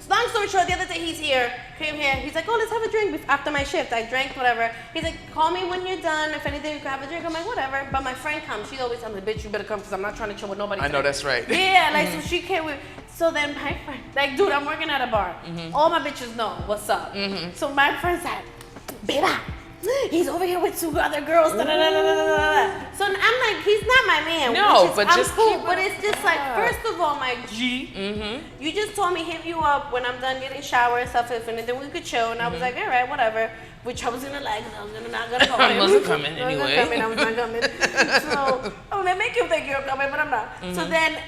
long story short, the other day came here. He's like, oh, let's have a drink after my shift. I drank, whatever. He's like, call me when you're done. If anything, you can have a drink. I'm like, whatever. But my friend comes. She always tells me, bitch, you better come because I'm not trying to chill with nobody. I know that's right. Yeah, like, so she came with. So then my friend, like, dude, I'm working at a bar. All my bitches know what's up. So my friend's like, Beba, he's over here with two other girls. So I'm like, he's not my man. No, but just cool. But it's just like, first of all, my G, you just told me hit you up when I'm done getting shower and stuff, if anything we could chill. And I was like, all right, whatever. Which I was gonna like, I was not gonna go. I wasn't coming anyway. I was not coming. So I'm gonna make you think you're coming, but I'm not. So then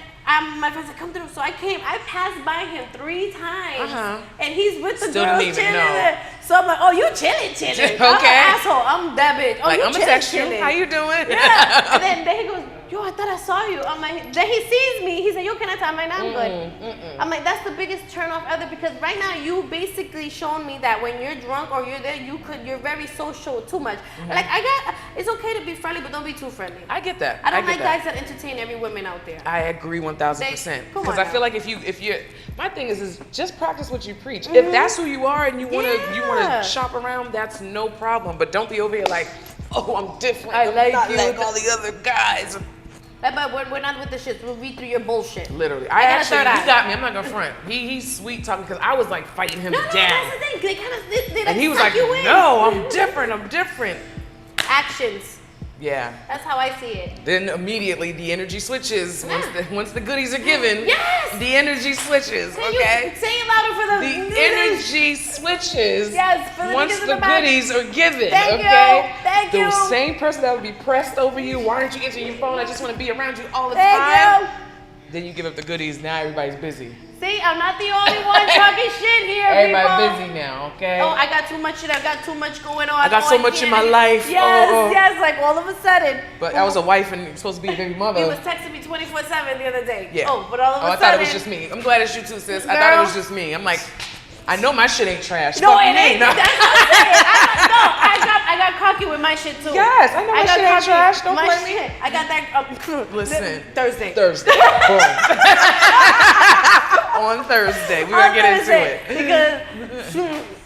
my friends said, come through. So I came. I passed by him 3 times, and he's with the Still girls didn't even chilling. know. So I'm like, oh, you chilling. Okay. I'm an asshole. I'm that bitch. Oh, like, you I'm gonna text you. chilling. How you doing? Yeah. And then he goes, yo, I thought I saw you. I'm like, then he sees me. He said, yo, can I tell? I'm like, nah, I'm good. I'm like, that's the biggest turn off ever, because right now you basically shown me that when you're drunk or you're there, you're very social too much. Like, it's okay to be friendly, but don't be too friendly. I get that. I don't like guys that entertain every woman out there. I agree 1000%. Because I feel like if you're, my thing is just practice what you preach. If that's who you are and you wanna shop around, that's no problem. But don't be over here like, oh, I'm different. I'm not like all the other guys. But we're not with the shit. We'll read through your bullshit. Literally. You got me. I'm not gonna front. He's sweet talking because I was like fighting him down. No, that's the thing. They kind of and he was like, no, I'm different. Actions. Yeah. That's how I see it. Then immediately the energy switches. Once the goodies are given, the energy switches. Say it louder for the energy switches. Yes, for the once the goodies are given. Thank you. The same person that would be pressed over you. Why aren't you answering your phone? I just want to be around you all the time. Then you give up the goodies. Now everybody's busy. See, I'm not the only one talking shit here, Everybody busy now, okay? Oh, I got too much shit. I got too much going on. I got so much in my life. Yes, like all of a sudden. But I was a wife and supposed to be a baby mother. He was texting me 24/7 the other day. Yeah. Oh, but all of a sudden. I thought it was just me. I'm glad it's you too, sis. I thought it was just me. I'm like, I know my shit ain't trash. No, it ain't. That's what I'm saying. I got cocky with my shit too. Yes, I know my shit ain't trash. Don't blame me. I got that. Listen. Thursday. Boom. on Thursday. We're going to get into it.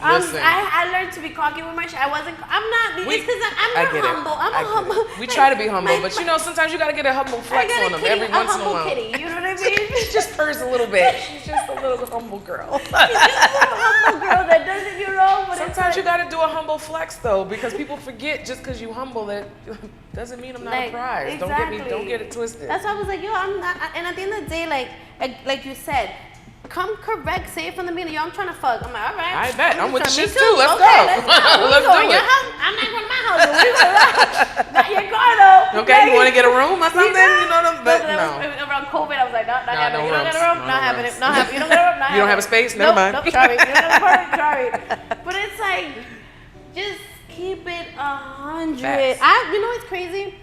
Because I learned to be cocky with my shit. I'm not, it's because I'm not humble. I'm a humble. We try to be humble, but you know, sometimes you got to get a humble flex on them every once in a while. Kitty, you know what I mean? She just purrs a little bit. She's just a little humble girl. She's just a little humble girl that doesn't, you know, but sometimes you got to do a humble flex though, because people forget just because you humble that doesn't mean I'm not a prize. Exactly. Don't get it twisted. That's why I was like, yo, I'm not, and at the end of the day, like you said, come correct, say it from the beginning. Yo, I'm trying to fuck. I'm like, all right. I bet. I'm with the shit too. Let's go. Let's do it. I'm not going to my house. Not your car though. Okay, you want to get a room or something? You know what I'm saying? No. Around COVID, I was like, not happening. You don't get a room? Not happening. Not happening. You don't get a room? Not happening. You don't have a space? Never mind. Nope, sorry. You don't have a apartment? Sorry. But it's like, just keep it 100. You know what's crazy?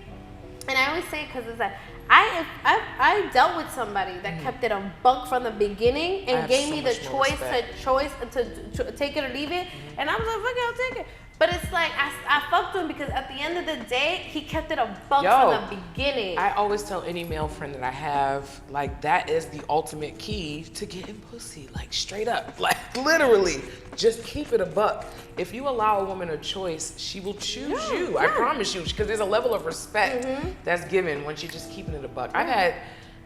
And I always say it because it's like, I dealt with somebody that kept it a buck from the beginning and gave me the choice to take it or leave it. And I was like, fuck it, I'll take it. But it's like, I fucked him because at the end of the day, he kept it a buck from the beginning. I always tell any male friend that I have, like, that is the ultimate key to getting pussy. Like, straight up. Like, literally. Just keep it a buck. If you allow a woman a choice, she will choose you. I promise you. Because there's a level of respect that's given when she's just keeping it a buck. I've had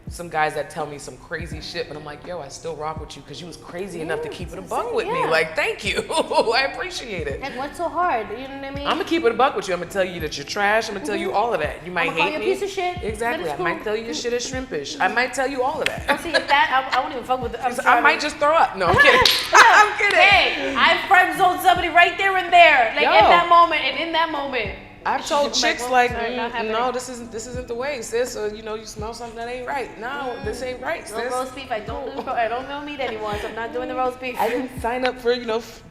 some guys that tell me some crazy shit, but I'm like, yo, I still rock with you because you was crazy enough to keep it a buck with me. Like, thank you. I appreciate it. Like, what's so hard? You know what I mean? I'm going to keep it a buck with you. I'm going to tell you that you're trash. I'm going to tell you all of that. You might hate me. I'm going to call you a piece of shit. Exactly. I might tell you your shit is shrimpish. I might tell you all of that. Oh, see, if that, I won't even fuck with it. I might just throw up. No, I'm kidding. I'm kidding. Hey, I friend zoned somebody right there and there. Like, in that moment and in that moment. I've told chicks like, no, this isn't the way, sis. Or you know, you smell something that ain't right. No, this ain't right, sis. No roast beef. I don't do meat anymore, so I'm not doing the roast beef. I didn't sign up for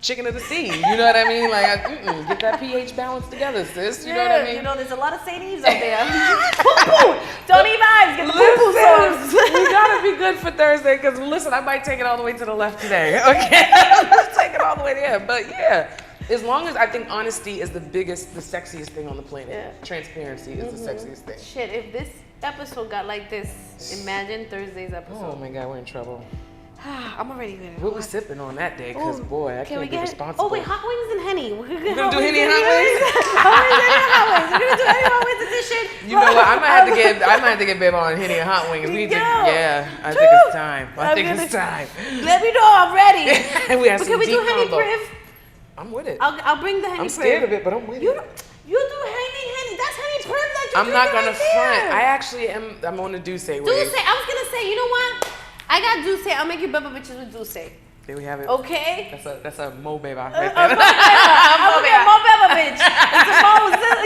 chicken of the sea. You know what I mean? Like, get that pH balance together, sis. You know what I mean? You know, there's a lot of St. Eves out there. Poo-poo. Don't eat vibes. Get the poo-poo sauce. We gotta be good for Thursday, because listen, I might take it all the way to the left today. Okay, let's take it all the way there. But yeah. As long as I think honesty is the sexiest thing on the planet. Yeah. Transparency is the sexiest thing. Shit, if this episode got like this, imagine Thursday's episode. Oh my God, we're in trouble. I'm already good. What we sipping on that day? Because boy, I can't be responsible. Oh wait, hot wings and Henny. We're gonna do Henny and hot wings. We're gonna do Henny and hot wings edition. You know what? I might have to get Bebas on Henny and hot wings. I think it's time. I think it's time. Let me know. I'm ready. We have some can we do deep Henny combo. Priv? I'm with it. I'll bring the Henny I'm scared of it, but I'm with it. You do Henny. That's Henny Priv that you're I'm not gonna front. I actually am. I'm on the Douce wave. I was gonna say, you know what? I got Douce. I'll make you Beba bitches with Douce. There we have it. Okay. That's a Mo Beba right there. I'm gonna Mo Beba bitch. It's a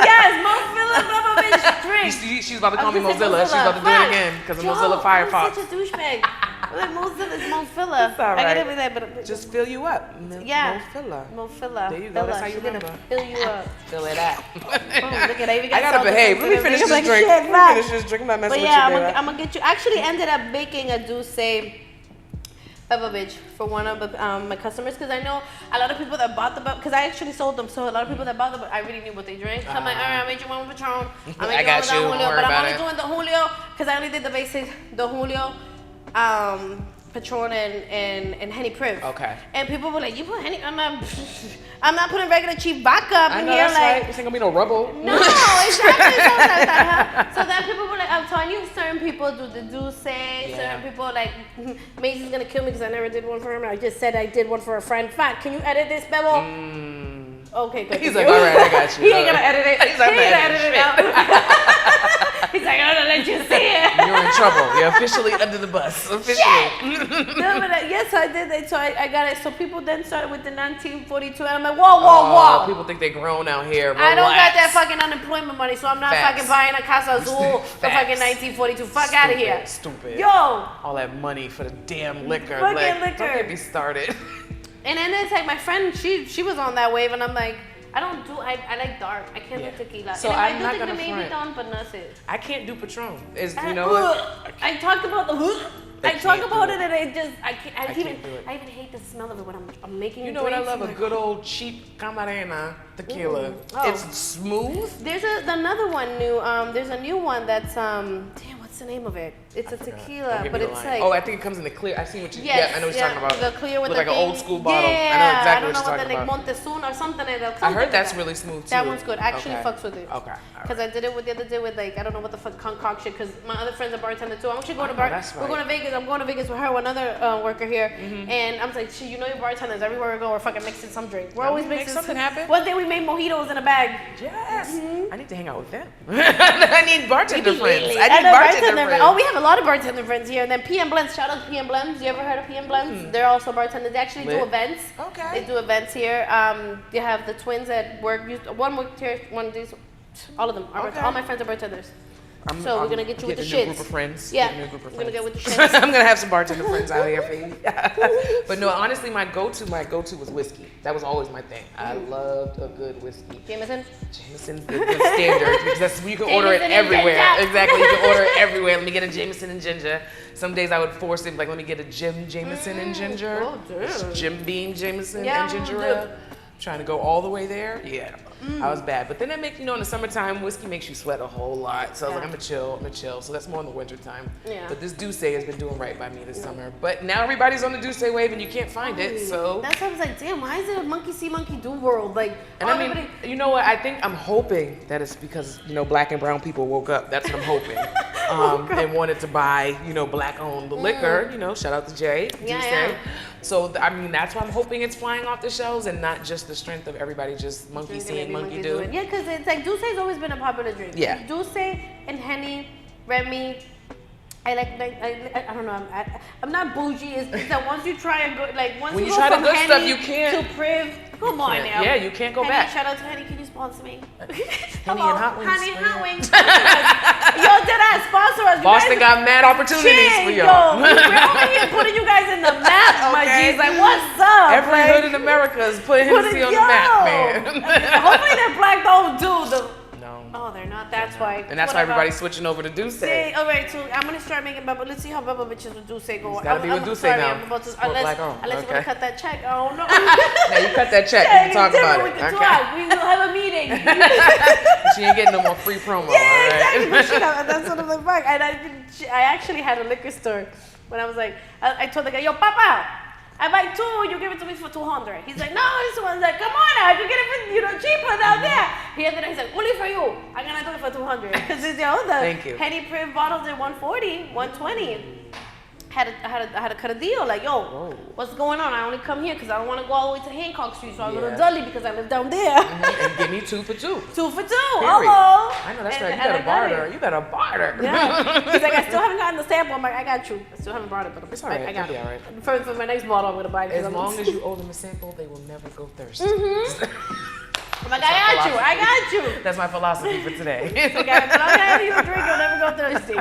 MZMOPHILA Beba bitch drink. She's about to call me Mozilla. She's about to do it again because of Mozilla Firefox. I'm such a douchebag. Like Mozilla is MOPHILA. That's all right. I get everything, but just fill you up. MOPHILA. There you go. That's how you remember. Fill you up. Fill it up. Look at that. I gotta behave. Let me finish this drink. Let me finish this drink. I'm not messing with you, baby. I'm gonna get you. Actually, ended up baking a Douce Beba bitch for one of my customers, because I know a lot of people that bought the Beba, because I actually sold them, so a lot of people that bought the Beba, I really knew what they drank. So I'm like, all right, I made you one with Patron. I got you. Don't worry but I'm about only it. doing the Julio because I only did the basic, the Julio, Patron and Henny Priv. Okay. And people were like, you put Henny? I'm not putting regular cheap vodka up in here. That's like, right. This ain't gonna be no rubble. No, exactly. So then people were like, I'm telling you, certain people do the Douce. Certain people like, Maisie's gonna kill me because I never did one for him. I just said I did one for a friend. Fine, can you edit this, Bebo? Okay, good. He's like, all right, I got you. He ain't gonna edit it. He's like, he ain't gonna edit it out. He's like, I'm gonna let you see it. You're in trouble. You're officially under the bus. Officially. No, but yes, I did that. So I got it. So people then started with the 1942, and I'm like, whoa. People think they're grown out here. Relax. I don't got that fucking unemployment money, so I'm not fucking buying a Casa Azul for fucking 1942. Fuck out of here. Stupid. Yo. All that money for the damn liquor. Fucking liquor. Don't get me started. And then it's like my friend, she was on that wave, and I'm like, I like dark. I can't do tequila. So and I'm if not I do gonna tequila, maybe front. don't, but that's it. I can't do Patron. You know what? I talked about I talk about it, and I can't do it. I even hate the smell of it when I'm making. You know what I love? A good old cheap Camarena tequila. It's smooth. There's another one new. There's a new one that's damn. what's the name of it? It's a tequila, but it's like. Oh, I think it comes in the clear. I see what you. Yes, yeah, I know what you're talking about. The clear with look the like thing. an old school bottle. Yeah, I know exactly I don't know what the you're talking name, Montezun or something. I heard that's really smooth too. That one's good. I actually fucks with it. Okay. Because I did it the other day with like I don't know what the fuck concoction. Because my other friend's a bartender too. I'm actually going to bar. That's right. We're going to Vegas. I'm going to Vegas with her, another worker here, and I'm like, you know your bartenders. Everywhere we go, we're fucking mixing some drink. We're always mixing something happen. One day we made mojitos in a bag. Yes. I need to hang out with them. I need bartender friends. I need bartender friends. Oh, we have a lot of bartender friends here. And then PM Blends. Shout out to PM Blends. You ever heard of PM Blends? They're also bartenders. They actually do events. Okay. They do events here. You have the twins that work. One worked here. One of these. All of them. All my friends are bartenders. So we're gonna get you with the shits. Group of friends. Yeah, we're gonna get with the shits. I'm gonna have some bartender friends out here for you. But no, honestly, my go-to was whiskey. That was always my thing. I loved a good whiskey. Jameson's the good standard because you can order it everywhere. Exactly, you can order it everywhere. Let me get a Jameson and ginger. Some days I would force it, like let me get a Jameson and ginger. Oh, damn. Jim Beam Jameson and ginger ale. Trying to go all the way there. Yeah. I was bad. But then that makes, in the summertime, whiskey makes you sweat a whole lot. So I was like, I'm gonna chill. So that's more in the winter time. Yeah. But this Douce has been doing right by me this summer. But now everybody's on the Douce wave and you can't find it, so. That's why I was like, damn, why is it a monkey see, monkey do world? Like, and I mean, you know what? I'm hoping that it's because, black and brown people woke up. That's what I'm hoping. And wanted to buy, black-owned liquor. Shout out to Jay. Yeah. So, I mean, that's why I'm hoping it's flying off the shelves and not just the strength of everybody just monkey seeing, monkey do. Yeah, because it's like Douce's always been a popular drink. Yeah. Douce and Henny, Remy. I don't know. I'm not bougie. It's that once you try a good, once when you try go the from good Henny stuff, you can't. To Priv, come on now. Yeah, you can't go Henny, back. Shout out to Henny. Can you sponsor me? Henny and Hot Wings. Henny and Hot Wings. Yo, did I sponsor us? Boston got mad opportunities for y'all. Yo, we're over here putting you guys in the map, my G's. Like, what's up? Every hood in America is putting Hennessy on the map, man. Hopefully they're black. Don't do the. Oh, they're not. That's why. And that's why everybody's switching over to Douce. All right, so I'm gonna start making Beba. Let's see how Beba bitches with Douce go. It's gotta be with Douce now. I'm about to, unless you wanna cut that check. Oh no. Now you cut that check. We can talk about it. We can talk. We will have a meeting. She ain't getting no more free promo. Yeah, exactly. That's what I'm like. Fuck. And I actually had a liquor store when I was like, I told the guy, yo, Papa. I buy 2, you give it to me for 200. He's like, no, this one's like, come on, I can get it for, cheaper down there. He ended up, he's like, only for you. I'm gonna do it for 200. Because the Henny Priv bottles at 140, 120. I had to cut a deal, like, yo, what's going on? I only come here because I don't want to go all the way to Hancock Street, so I go to Dudley because I live down there. And give me 2 for 2. 2 for 2. Hello. I know that's right. You better barter. Yeah. He's like, I still haven't gotten the sample. I'm like, I got you. I still haven't brought it, but it's all right. I got it. All right. For my next bottle, I'm gonna buy it. As long as you owe them a sample, they will never go thirsty. I'm like, I got you. That's my philosophy for today. As long as you drink, you'll never go thirsty.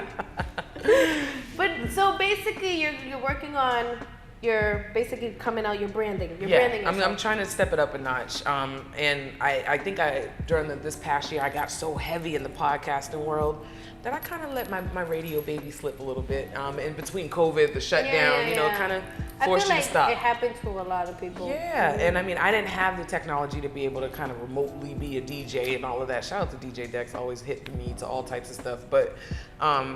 But so basically, you're working on your basically coming out your branding. Branding. I'm trying to step it up a notch. And I think during this past year I got so heavy in the podcasting world that I kind of let my radio baby slip a little bit. In between COVID, the shutdown, it kind of forced you to stop. It happened to a lot of people. Yeah, and I mean, I didn't have the technology to be able to kind of remotely be a DJ and all of that. Shout out to DJ Dex, always hitting me to all types of stuff. But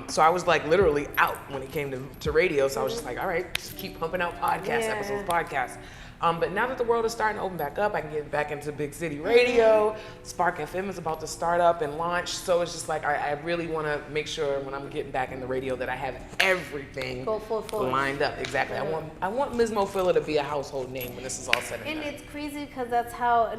so I was like literally out when it came to radio. So I was just like, all right, just keep pumping out podcasts. But now that the world is starting to open back up, I can get back into big city radio. Spark FM is about to start up and launch. So it's just like, I really want to make sure when I'm getting back in the radio that I have everything lined up. Exactly. I want MZMOPHILA to be a household name when this is all said and done. And it's crazy because that's how,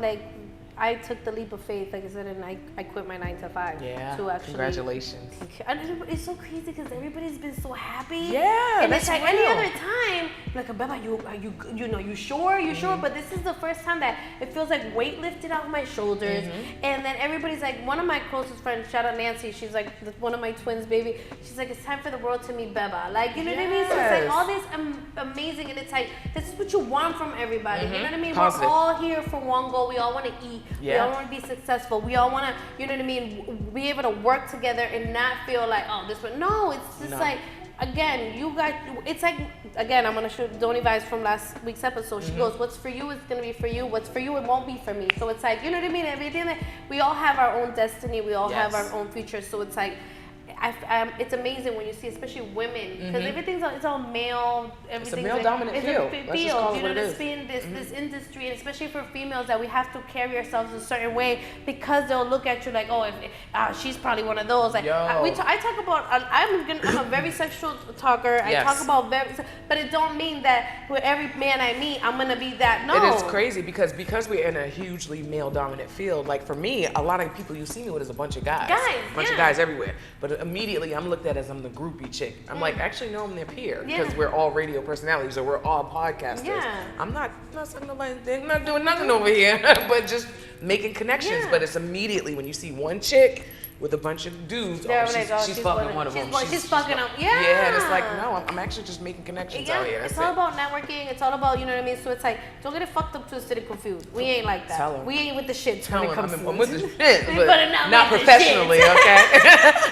I took the leap of faith, like I said, and I quit my 9 to 5. Yeah. To actually. Congratulations. And it's so crazy because everybody's been so happy. Yeah. And it's like any other time, like, Beba, you sure? You sure? But this is the first time that it feels like weight lifted off my shoulders. And then everybody's like, one of my closest friends, shout out Nancy, she's like one of my twins, baby. She's like, it's time for the world to meet Beba. Like, you know what I mean? So it's like all this amazing, and it's like, this is what you want from everybody. You know what I mean? Positive. We're all here for one goal. We all want to eat. We all want to be successful. We all want to, you know what I mean, be able to work together and not feel like, oh, this one. No, it's just like, again, it's like, again, I'm going to show Donnie Vibes from last week's episode. She goes, what's for you is going to be for you. What's for you, it won't be for me. So it's like, you know what I mean? Everything that we all have our own destiny. We all have our own future. So it's like, it's amazing when you see, especially women, because it's all male. It's a male-dominant field. Let's just call it what it is. This industry, and especially for females, that we have to carry ourselves a certain way because they'll look at you like, oh, she's probably one of those. Like I talk about. I'm a very sexual talker. I talk about but it don't mean that with every man I meet, I'm gonna be that. No, it is crazy because we're in a hugely male-dominant field. Like for me, a lot of people you see me with is a bunch of guys. A bunch of guys everywhere. But immediately I'm looked at as I'm the groupie chick. I'm like, actually, no, I'm their peer because we're all radio personalities or we're all podcasters. Yeah. I'm not doing nothing over here, but just making connections. Yeah. But it's immediately when you see one chick with a bunch of dudes, she's fucking one of them. She's fucking them. Yeah. Yeah, and it's like, no, I'm actually just making connections out here. It's all about networking. It's all about, you know what I mean? So it's like, don't get it fucked up, twisted, and confused. We ain't like that. Tell 'em. We ain't with the shit when it comes to I'm with the shit, but not professionally, okay?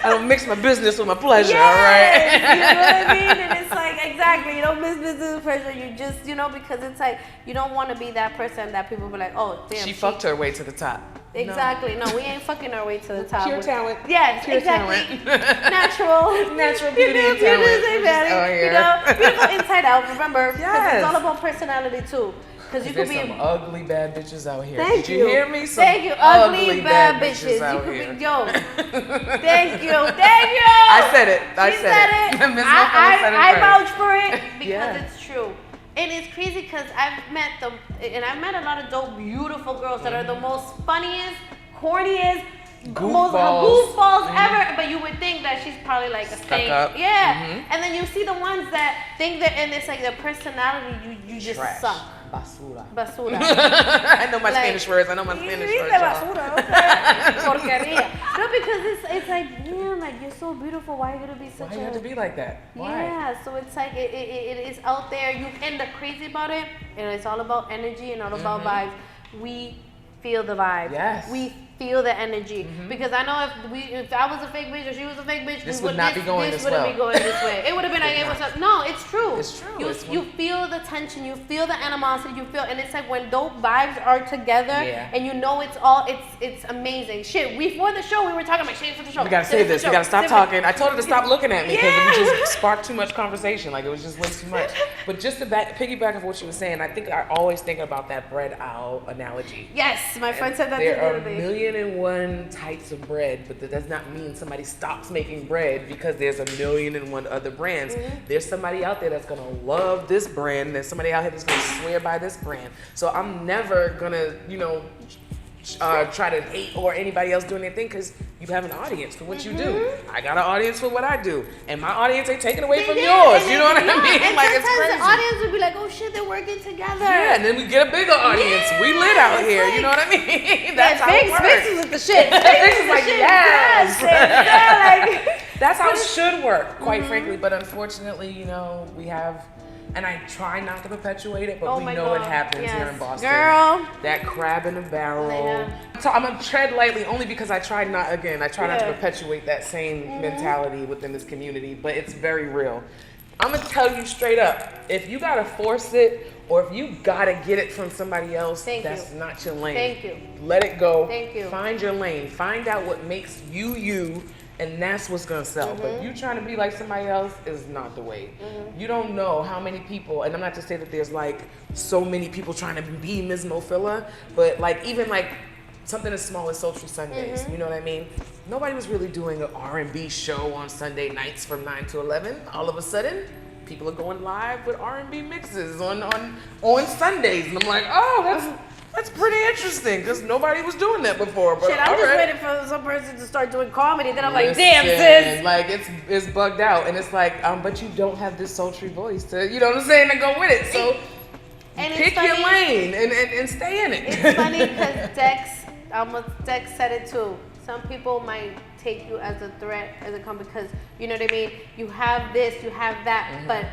I don't mix my business with my pleasure, all right? You know what I mean? And it's like, exactly, you don't mix business with pleasure. You just, because it's like, you don't want to be that person that people be like, oh, damn. She fucked her way to the top. Exactly. No, we ain't fucking our way to the top. Pure talent. Yes, pure exactly. Talent. Natural beauty and talent. Beautiful inside out. Remember, because it's all about personality too. Because you could be some ugly bad bitches out here. Thank you. Did you hear me? Thank you. Ugly bad bitches out here. Thank you. I said it. I said it. I vouch for it because it's true. And it's crazy because I've met a lot of dope, beautiful girls that are the most funniest, corniest, most goofballs ever. But you would think that she's probably like a thing. Yeah. And then you see the ones that think that, and it's like their personality, you just suck. Basura. I know my Spanish words. Basura, okay. Porquería. No, because it's like, damn, like you're so beautiful. Why are you gonna be such Why you have to be like that? Why? Yeah, so it's like it is out there. You end up crazy about it, and it's all about energy and all about vibes. We feel the vibe. Yes. We feel the energy. Because I know if I was a fake bitch or she was a fake bitch, this would not be going this way. This wouldn't be going this way. It would have been like, what's up? No, it's true. It's true. You feel the tension, you feel the animosity, and it's like when dope vibes are together, and you know it's amazing. Shit, before the show we were talking about shit for the show. We gotta say this. We gotta stop talking. I told her to stop looking at me because it just sparked too much conversation. Like it was just way too much. But just to piggyback off what she was saying, I think I always think about that bread aisle analogy. Yes, my friend said that the other day. There are 1,000,001 types of bread, but that does not mean somebody stops making bread because there's 1,000,001 other brands. There's somebody out there that's gonna love this brand, and there's somebody out here that's gonna swear by this brand. So I'm never gonna, try to hate or anybody else doing their thing because you have an audience for what you do. I got an audience for what I do, and my audience ain't taken away from yours. You know what I mean? And like it's crazy. The audience would be like, "Oh shit, they're working together." Yeah, and then we get a bigger audience. We lit out here. You know what I mean? That's how it works. Fix is with the shit. Fix is like yes. That's how it should work, quite frankly. But unfortunately, we have. And I try not to perpetuate it, but we know it happens here in Boston. Girl. That crab in the barrel. So I'm going to tread lightly only because I try not to perpetuate that same mentality within this community, but it's very real. I'm going to tell you straight up, if you got to force it or if you got to get it from somebody else, that's not your lane. Thank you. Let it go. Thank you. Find your lane. Find out what makes you you. And that's what's gonna sell. But you trying to be like somebody else is not the way. You don't know how many people, and I'm not to say that there's like so many people trying to be MZMOPHILA, but like even like something as small as Sultry Sundays, you know what I mean? Nobody was really doing an R&B show on Sunday nights from 9 to 11. All of a sudden, people are going live with R&B mixes on Sundays. And I'm like, oh, that's pretty interesting because nobody was doing that before. But shit, I'm just waiting for some person to start doing comedy. Then I'm like, damn, sis. Like it's bugged out, and it's like, but you don't have this sultry voice to, you know what I'm saying, to go with it. So pick your lane and stay in it. It's funny because Dex said it too. Some people might take you as a threat, as a because you know what I mean. You have this, you have that, but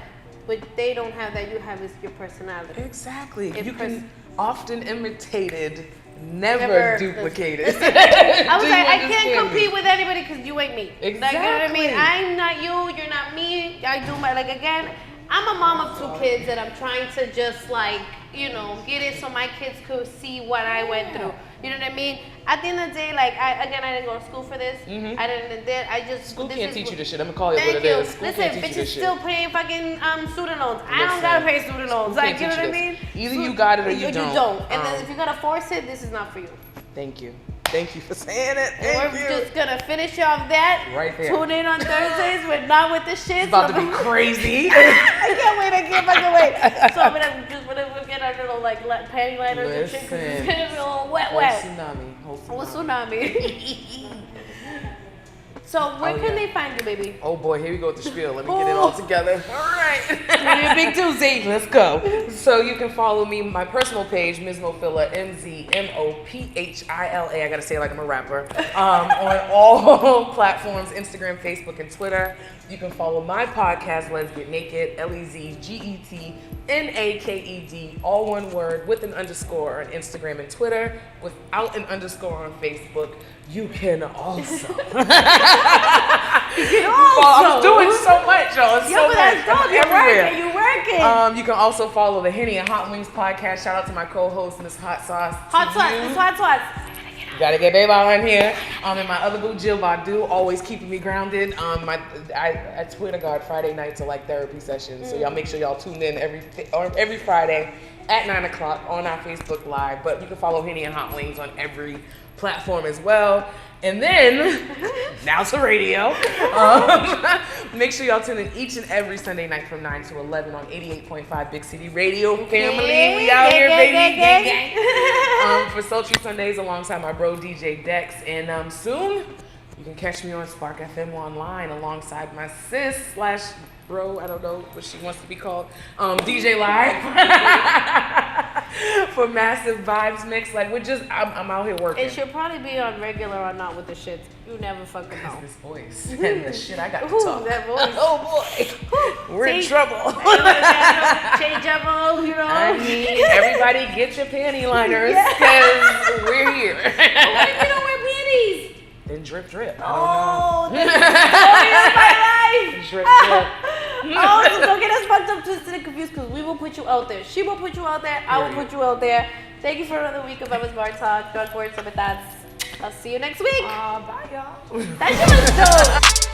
what they don't have that you have is your personality. Exactly. You can often imitated, never duplicated. I was like, I can't compete with anybody because you ain't me. Exactly. Like, you know what I mean? I'm not you, you're not me. I do my, again, I'm a mom of 2 kids and I'm trying to just get it so my kids could see what I went through. You know what I mean? At the end of the day, like, I didn't go to school for this. School can't teach you this shit. I'm gonna call it what it is. School Listen, can't teach you bitches this shit. still paying fucking student loans. I don't gotta pay student loans. Like, you know what I mean? Either you got it or you don't. And then if you're gonna force it, this is not for you. Thank you. Thank you for saying it. And we're just gonna finish off that. Right there. Tune in on Thursdays. We're not with the shit. It's about to be crazy. I can't fucking wait. So I'm gonna get our little like panty liners and shit because it's gonna be a little wet. Whole tsunami. So where can they find you, baby? Oh boy, here we go with the spiel. Let me get it all together. All right. Big Tuesday. Let's go. So you can follow me, my personal page, MZMOPHILA, MZMOPHILA. I gotta say it like I'm a rapper. On all platforms, Instagram, Facebook, and Twitter. You can follow my podcast, Let's Get Naked, LEZGETNAKED, all one word, with an underscore on Instagram and Twitter, without an underscore on Facebook. You can also. I'm doing so much, y'all. It's so much. That's dope. You're working. You can also follow the Henny and Hot Wings podcast. Shout out to my co-host, Miss Hot Sauce. Hot Sauce. You gotta get Bebas on here. And my other boo, Jill Badu, always keeping me grounded. I swear to God, Friday nights are like therapy sessions. So y'all make sure y'all tune in every Friday at 9 o'clock on our Facebook Live. But you can follow Henny and Hot Wings on every platform as well. And then, now to radio. Make sure y'all tune in each and every Sunday night from 9 to 11 on 88.5 Big City Radio family. We out here, baby. Gang. For Sultry Sundays alongside my bro DJ Dex. And soon, you can catch me on Spark FM Online alongside my sis / bro, I don't know what she wants to be called, DJ Live. For Massive Vibes Mix. Like, I'm out here working. It should probably be on regular or not with the shit. You never fucking know. This voice and the shit I got to talk. That voice. Oh boy. We're in trouble. Change up all, you know. I mean, everybody get your panty liners because we're here. What if you don't wear panties? Then drip. Oh, this is my life. Drip. Oh, so don't get us fucked up, twisted, and confused, because we will put you out there. She will put you out there. I will put you out there. Thank you for another week of Bebas Bar Talk. Drug words, some of that. I'll see you next week. Bye, y'all. That shit was dope.